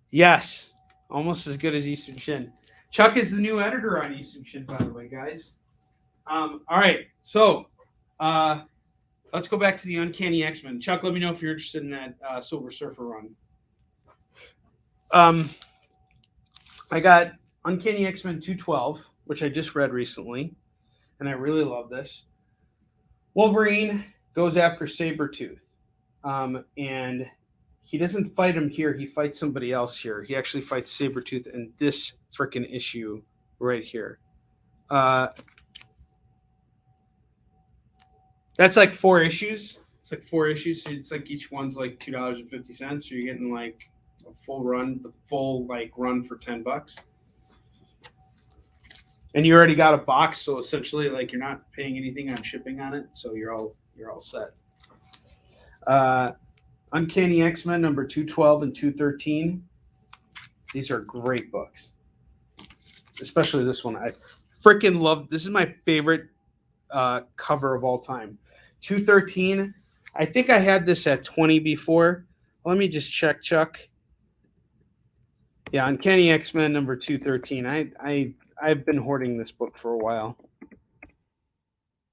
Yes, almost as good as Eastern Shin. Chuck is the new editor on Eastern Shin, by the way, guys. All right, so let's go back to the Uncanny X-Men. Chuck, let me know if you're interested in that Silver Surfer run. I got Uncanny X-Men 212, which I just read recently, and I really love this. Wolverine goes after Sabertooth, and he doesn't fight him here. He fights somebody else here. He actually fights Sabertooth in this freaking issue right here. That's like 4 issues. It's like 4 issues. So it's like each one's like $2.50. So you're getting like a full run, the full like run for $10. And you already got a box, so essentially like you're not paying anything on shipping on it. So you're all set. Uncanny X-Men number 212 and 213. These are great books. Especially this one. I freaking love. This is my favorite cover of all time. 213. I think I had this at 20 before. Let me just check, Chuck. Yeah, Uncanny X-Men number 213. I've been hoarding this book for a while.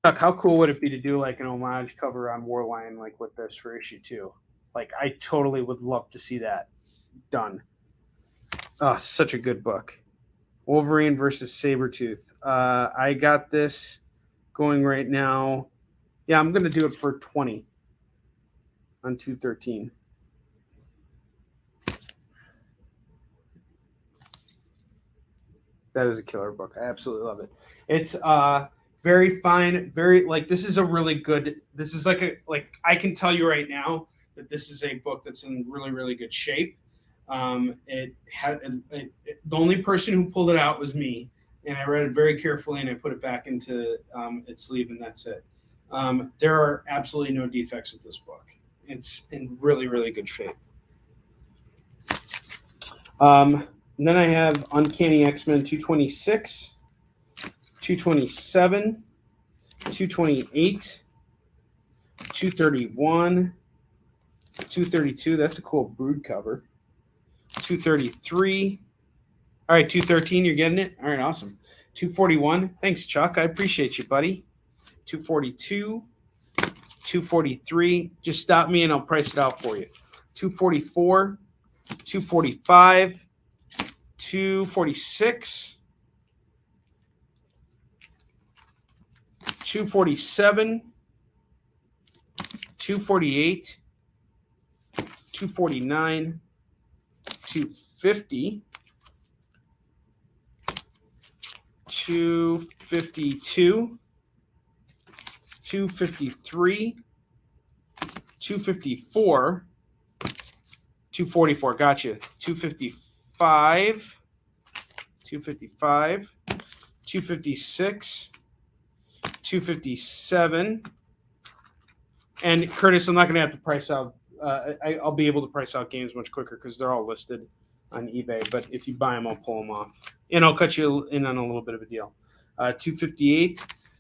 Chuck, how cool would it be to do like an homage cover on Warline like with this for issue 2? Like, I totally would love to see that done. Oh, such a good book. Wolverine versus Sabertooth. I got this going right now. Yeah, I'm going to do it for 20 on 213. That is a killer book. I absolutely love it. It's very fine, very like this is a really good. This is like I can tell you right now that this is a book that's in really, really good shape. The only person who pulled it out was me, and I read it very carefully, and I put it back into its sleeve, and that's it. There are absolutely no defects with this book. It's in really, really good shape. And then I have Uncanny X-Men 226, 227, 228, 231, 232. That's a cool Brood cover. 233. All right, 213. You're getting it? All right, awesome. 241. Thanks, Chuck. I appreciate you, buddy. 242. 243. Just stop me and I'll price it out for you. 244. 245. 246. 247. 248. 249. 250, 252, 253, 254, 244. Gotcha. 255, 255, 256, 257. And Curtis, I'm not going to have to price out. I'll be able to price out games much quicker because they're all listed on eBay. But if you buy them, I'll pull them off. And I'll cut you in on a little bit of a deal. 258,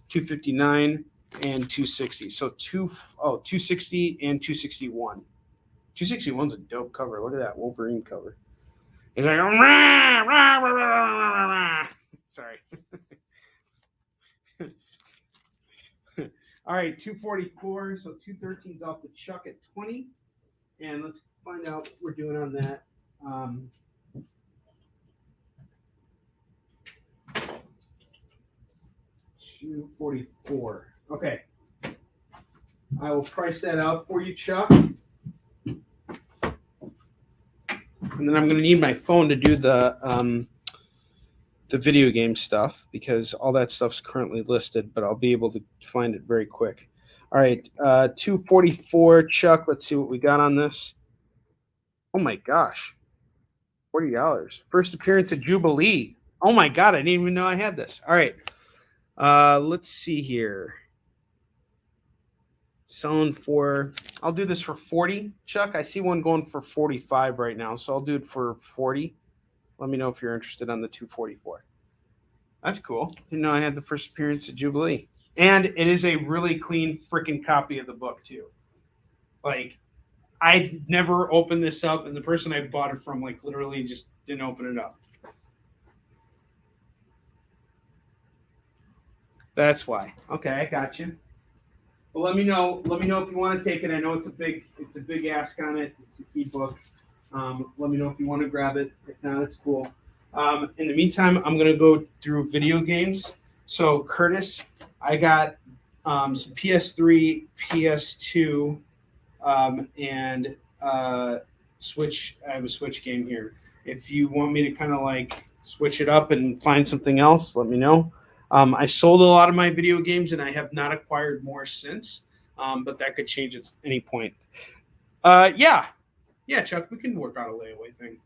259, and 260. So 260 and 261. 261's a dope cover. Look at that Wolverine cover. It's like, rah, rah, rah, rah, rah, rah. Sorry. All right, 244. So 213's off the Chuck at 20. And let's find out what we're doing on that. 244. Okay. I will price that out for you, Chuck. And then I'm going to need my phone to do the video game stuff because all that stuff's currently listed, but I'll be able to find it very quick. All right, 244, Chuck. Let's see what we got on this. Oh my gosh, $40. First appearance at Jubilee. Oh my God, I didn't even know I had this. All right, let's see here. Selling for, I'll do this for 40, Chuck. I see one going for 45 right now, so I'll do it for 40. Let me know if you're interested on the 244. That's cool. Didn't know I had the first appearance at Jubilee. And it is a really clean freaking copy of the book, too. Like, I never opened this up, and the person I bought it from, like, literally just didn't open it up. That's why. Okay, I got you. Well, let me know. Let me know if you want to take it. I know it's a big ask on it. It's a key book. Let me know if you want to grab it. If not, it's cool. In the meantime, I'm going to go through video games. So, Curtis, I got some PS3, PS2, and Switch. I have a Switch game here. If you want me to kind of like switch it up and find something else, let me know. I sold a lot of my video games, and I have not acquired more since, but that could change at any point. Yeah, Chuck, we can work out a layaway thing.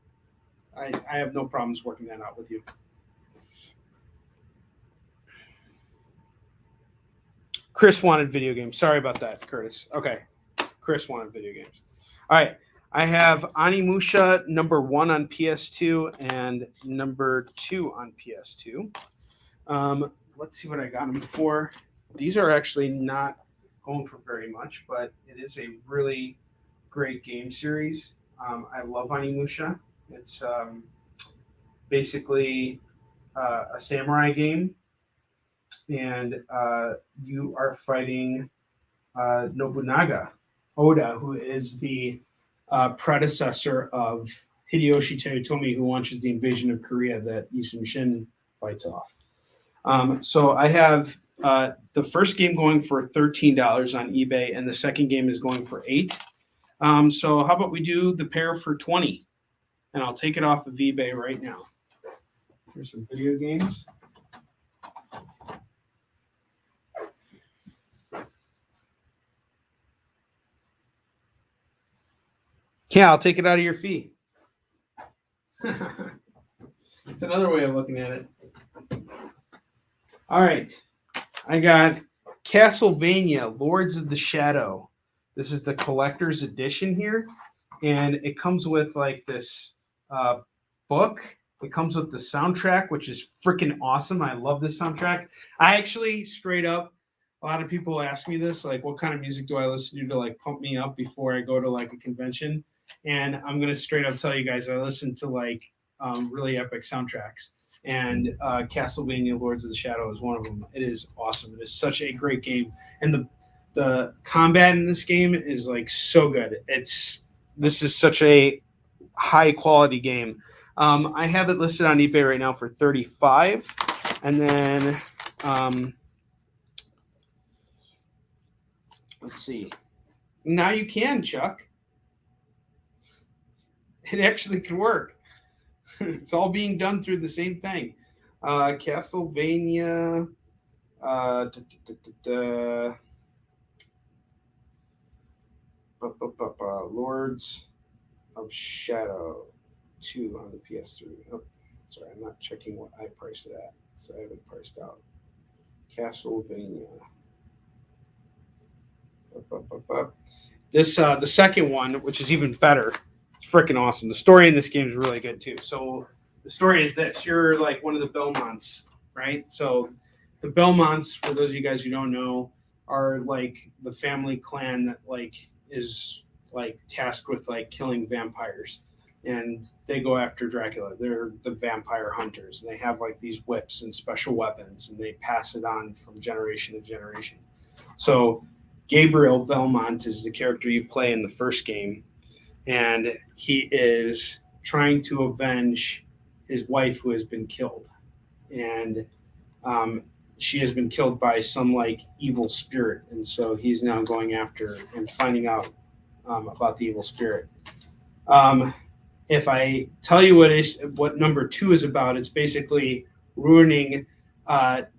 I have no problems working that out with you. Chris wanted video games. Sorry about that, Curtis. Okay, Chris wanted video games. All right, I have Onimusha #1 on PS2 and #2 on PS2. Let's see what I got them for. These are actually not going for very much, but it is a really great game series. I love Onimusha. It's basically a samurai game, and you are fighting Nobunaga Oda, who is the predecessor of Hideyoshi Toyotomi, who launches the invasion of Korea that Yi Sun-shin bites off. So I have the first game going for $13 on eBay, and the second game is going for $8. So how about we do the pair for $20, and I'll take it off of eBay right now. Here's some video games. Yeah, I'll take it out of your fee. It's another way of looking at it. All right. I got Castlevania, Lords of the Shadow. This is the collector's edition here. And it comes with like this book. It comes with the soundtrack, which is freaking awesome. I love this soundtrack. I actually straight up, a lot of people ask me this, like, what kind of music do I listen to like pump me up before I go to like a convention? And I'm going to straight up tell you guys, I listen to like really epic soundtracks. And Castlevania Lords of the Shadow is one of them. It is awesome. It is such a great game. And the combat in this game is like so good. This is such a high quality game. I have it listed on eBay right now for $35. And then let's see. Now you can, Chuck. It actually can work. It's all being done through the same thing. Castlevania. Lords of Shadow 2 on the PS3. Oh, sorry, I'm not checking what I priced it at, so I haven't priced out. Castlevania. This the second one, which is even better. It's freaking awesome. The story in this game is really good too. So the story is this: you're like one of the Belmonts, right? So the Belmonts, for those of you guys who don't know, are like the family clan that like is like tasked with like killing vampires, and they go after Dracula. They're the vampire hunters, and they have like these whips and special weapons, and they pass it on from generation to generation. So Gabriel Belmont is the character you play in the first game, and he is trying to avenge his wife who has been killed. And she has been killed by some like evil spirit. And so he's now going after and finding out about the evil spirit. If I tell you what number 2 is about, it's basically ruining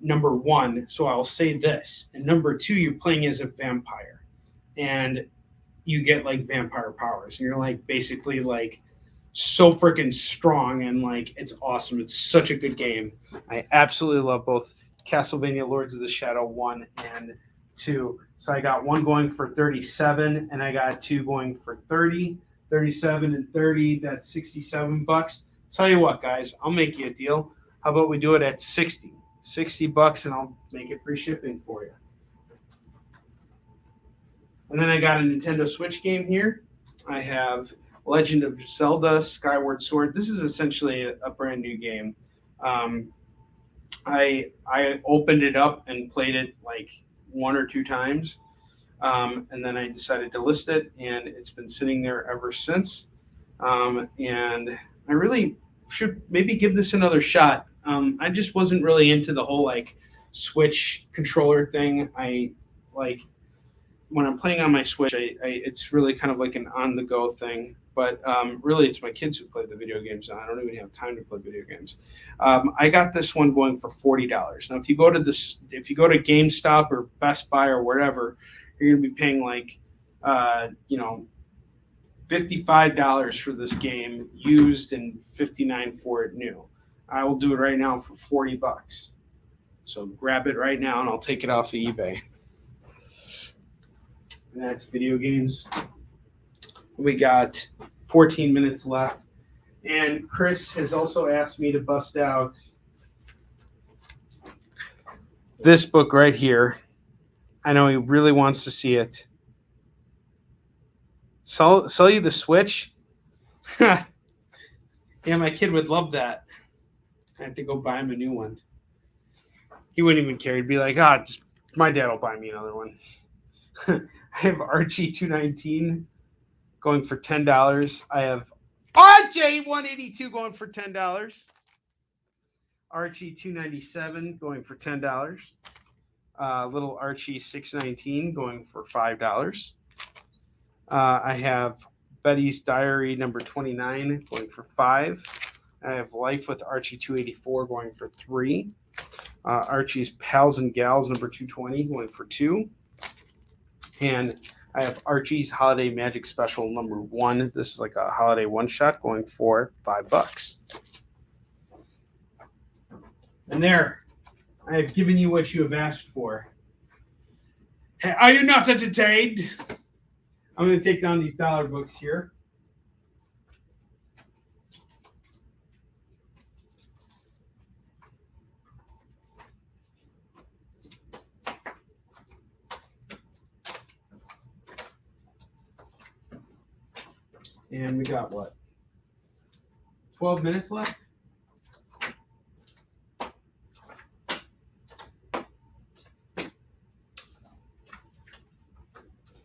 number 1. So I'll say this. In number 2, you're playing as a vampire, and you get like vampire powers, and you're like basically like so freaking strong, and like it's awesome. It's such a good game. I absolutely love both Castlevania Lords of the Shadow 1 and 2. So I got one going for $37, and I got 2 going for $30. 37 and 30, that's $67. Tell you what, guys, I'll make you a deal. How about we do it at $60 and I'll make it free shipping for you. And then I got a Nintendo Switch game here. I have Legend of Zelda Skyward Sword. This is essentially a brand new game. I opened it up and played it like 1 or 2 times. And then I decided to list it, and it's been sitting there ever since. And I really should maybe give this another shot. I just wasn't really into the whole like Switch controller thing. I like when I'm playing on my Switch, it's really kind of like an on-the-go thing. But really, it's my kids who play the video games, and I don't even have time to play video games. I got this one going for $40. Now, if you go to GameStop or Best Buy or wherever, you're going to be paying like, $55 for this game used and $59 for it new. I will do it right now for $40. So grab it right now, and I'll take it off of eBay. And that's video games. We got 14 minutes left. And Chris has also asked me to bust out this book right here. I know he really wants to see it. Sell you the Switch? Yeah, my kid would love that. I have to go buy him a new one. He wouldn't even care. He'd be like, my dad will buy me another one. I have Archie 219 going for $10. I have RJ 182 going for $10. Archie $2.97 going for $10. Little Archie $6.19 going for $5. I have Betty's Diary number 29 going for $5. I have Life with Archie 284 going for $3. Archie's Pals and Gals number 220 going for $2. And I have Archie's Holiday Magic Special number 1. This is like a holiday one-shot going for $5. And there, I have given you what you have asked for. Are you not entertained? I'm going to take down these dollar books here. And we got what? 12 minutes left?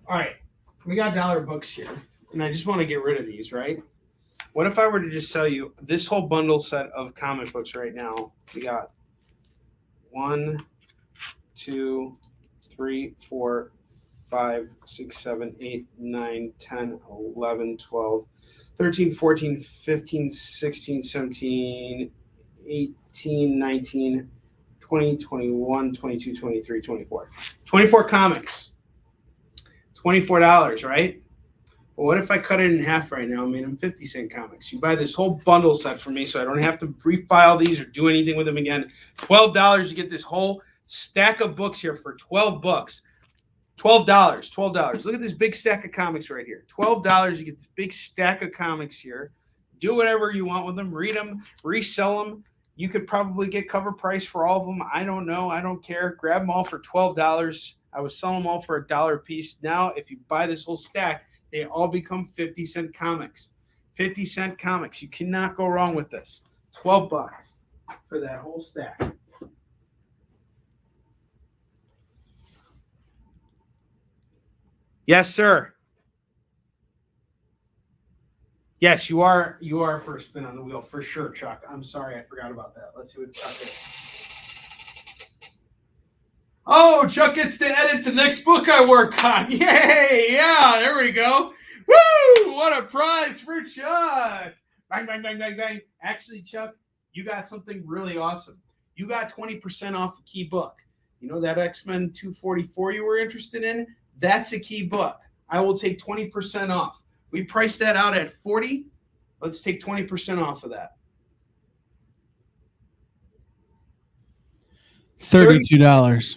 All right, we got dollar books here, and I just want to get rid of these, right? What if I were to just sell you this whole bundle set of comic books right now? We got 1, 2, 3, 4, 5, 6, 7, 8, 9, 10, 11, 12, 13, 14, 15, 16, 17, 18, 19, 20, 21, 22, 23, 24. 24 comics. $24, right? Well, what if I cut it in half right now and made them 50-cent comics? You buy this whole bundle set for me so I don't have to refile these or do anything with them again. $12, you get this whole stack of books here for $12. $12. Look at this big stack of comics right here. $12, you get this big stack of comics here. Do whatever you want with them. Read them, resell them. You could probably get cover price for all of them. I don't know. I don't care. Grab them all for $12. I was selling them all for $1 a piece. Now, if you buy this whole stack, they all become 50-cent comics. 50-cent comics. You cannot go wrong with this. $12 for that whole stack. Yes, sir. Yes, you are first spin on the wheel for sure, Chuck. I'm sorry, I forgot about that. Let's see what Chuck is. Oh, Chuck gets to edit the next book I work on. Yay! Yeah, there we go. Woo! What a prize for Chuck! Bang, bang, bang, bang, bang. Actually, Chuck, you got something really awesome. You got 20% off a key book. You know that X-Men 244 you were interested in? That's a key book. I will take 20% off. We priced that out at $40. Let's take 20% off of that. $32.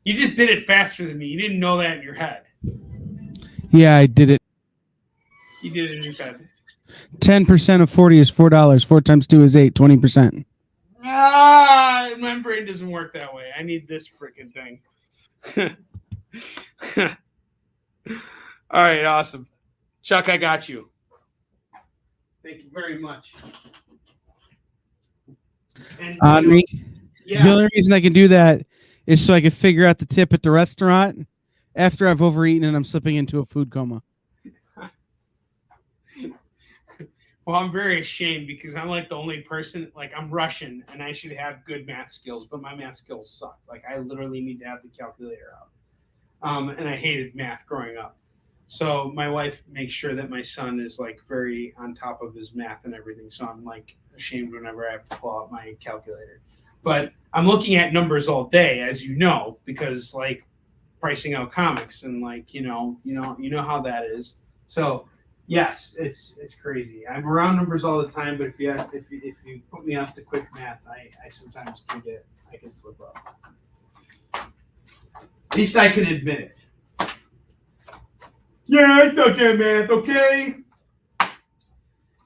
You just did it faster than me. You didn't know that in your head. Yeah, I did it. You did it in your head. 10% of 40 is $4. 4 times 2 is 8. 20%. My brain doesn't work that way. I need this freaking thing. All right, awesome. Chuck, I got you. Thank you very much. And, Onrie, yeah. The only reason I can do that is so I can figure out the tip at the restaurant after I've overeaten and I'm slipping into a food coma. Well, I'm very ashamed because I'm like the only person, like I'm Russian and I should have good math skills, but my math skills suck. Like I literally need to have the calculator out. And I hated math growing up. So my wife makes sure that my son is like very on top of his math and everything. So I'm like ashamed whenever I have to pull out my calculator. But I'm looking at numbers all day, as you know, because like pricing out comics and like you know how that is. So yes, it's crazy. I'm around numbers all the time, but if you put me off to quick math, I sometimes I can slip up. At least I can admit it. Yeah, I suck at math, okay?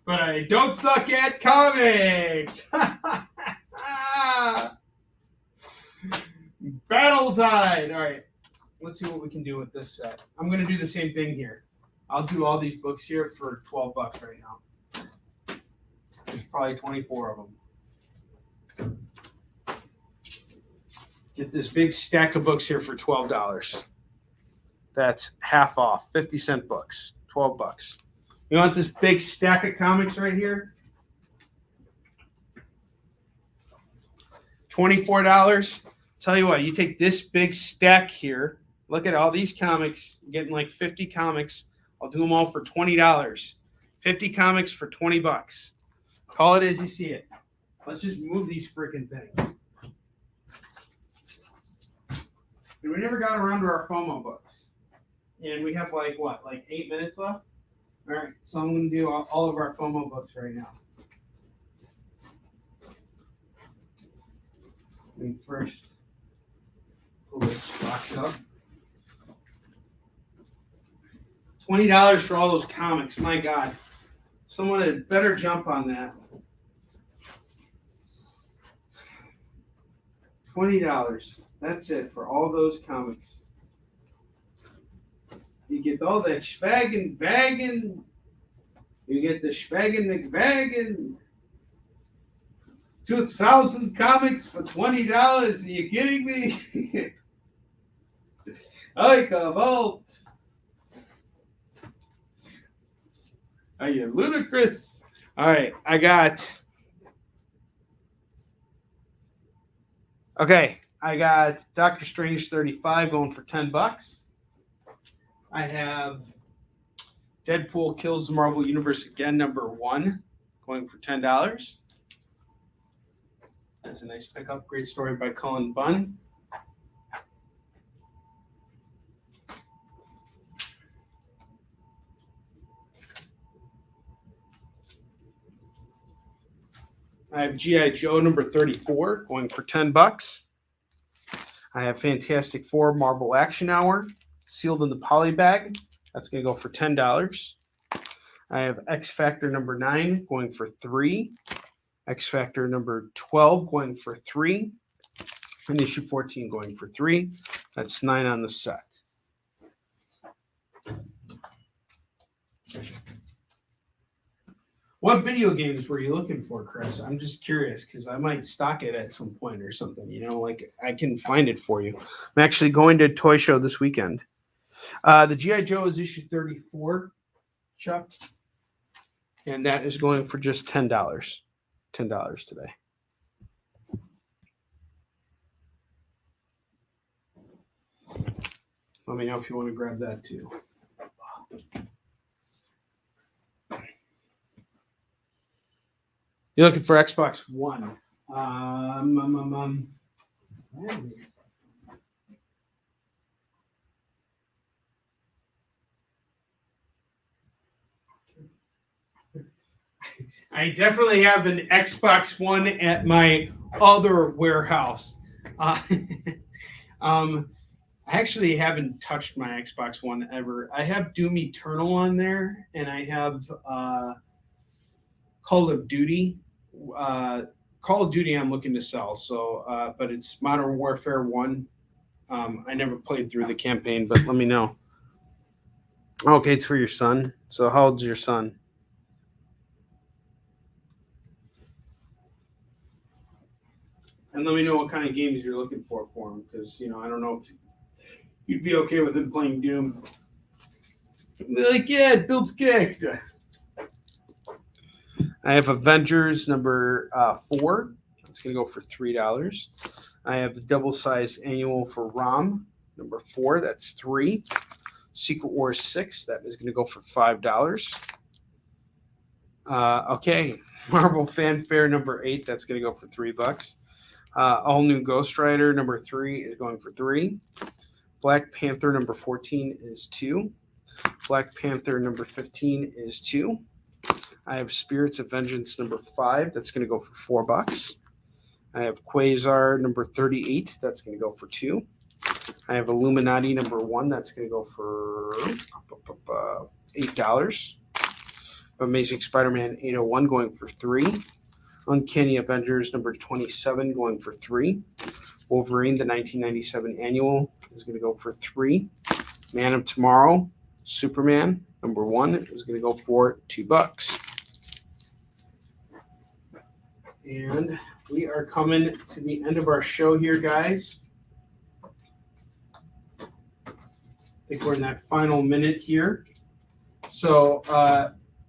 But I don't suck at comics. Battle Tide. All right, let's see what we can do with this set. I'm going to do the same thing here. I'll do all these books here for $12 right now. There's probably 24 of them. Get this big stack of books here for $12. That's half off. 50-cent books. $12. You want this big stack of comics right here? $24. Tell you what, you take this big stack here. Look at all these comics. You're getting like 50 comics. I'll do them all for $20. 50 comics for $20. Call it as you see it. Let's just move these freaking things. And we never got around to our FOMO books. And we have like 8 minutes left? All right, so I'm going to do all of our FOMO books right now. Let me first pull this box up. $20 for all those comics. My God. Someone had better jump on that. $20. That's it for all those comics. You get all that schwaggin' baggin'. You get the schwaggin' McBaggin'. 2,000 comics for $20. Are you kidding me? Like a vault. Are you ludicrous? All right, I got Doctor Strange 35 going for $10. I have Deadpool Kills the Marvel Universe Again, #1, going for $10. That's a nice pickup. Great story by Cullen Bunn. I have G.I. Joe #34 going for $10. I have Fantastic Four Marvel Action Hour sealed in the poly bag. That's going to go for $10. I have X Factor #9 going for $3. X Factor #12 going for $3. And issue 14 going for $3. That's $9 on the set. What video games were you looking for, Chris? I'm just curious because I might stock it at some point or something. You know, like I can find it for you. I'm actually going to a toy show this weekend. The G.I. Joe is issue 34, Chuck. And that is going for just $10. $10 today. Let me know if you want to grab that too. You're looking for Xbox One. I definitely have an Xbox One at my other warehouse. I actually haven't touched my Xbox One ever. I have Doom Eternal on there, and I have Call of Duty. Call of Duty I'm looking to sell, so but it's Modern Warfare 1. I never played through the campaign, but let me know. Okay, it's for your son. So how old's your son? And let me know what kind of games you're looking for him, because, you know, I don't know if you'd be okay with him playing Doom. Like, yeah, it builds character. I have Avengers #4. That's going to go for $3. I have the double-sized annual for ROM #4. That's $3. Secret Wars 6. That is going to go for $5. Okay, Marvel Fanfare #8. That's going to go for $3. All New Ghost Rider #3 is going for $3. Black Panther #14 is $2. Black Panther #15 is $2. I have Spirits of Vengeance #5. That's going to go for $4. I have Quasar #38. That's going to go for $2. I have Illuminati #1. That's going to go for $8. Amazing Spider-Man 801 going for $3. Uncanny Avengers #27 going for $3. Wolverine, the 1997 annual, is going to go for $3. Man of Tomorrow, Superman #1 is going to go for $2. And we are coming to the end of our show here, guys. I think we're in that final minute here. So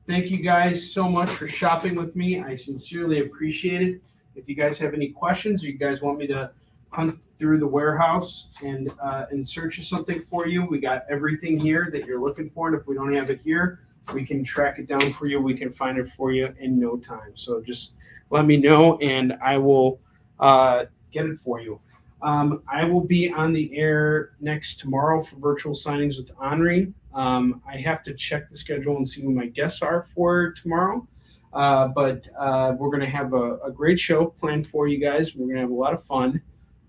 thank you guys so much for shopping with me. I sincerely appreciate it. If you guys have any questions or you guys want me to hunt through the warehouse and in search of something for you, we got everything here that you're looking for. And if we don't have it here, we can track it down for you. We can find it for you in no time. So just let me know and I will get it for you. I will be on the air next tomorrow for virtual signings with Onrie. I have to check the schedule and see who my guests are for tomorrow. But we're going to have a great show planned for you guys. We're going to have a lot of fun.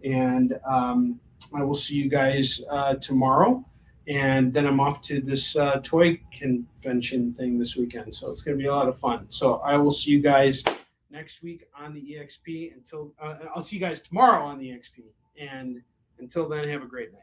And I will see you guys tomorrow. And then I'm off to this toy convention thing this weekend. So it's going to be a lot of fun. So I will see you guys next week on the EXP. I'll see you guys tomorrow on the EXP. And until then, have a great night.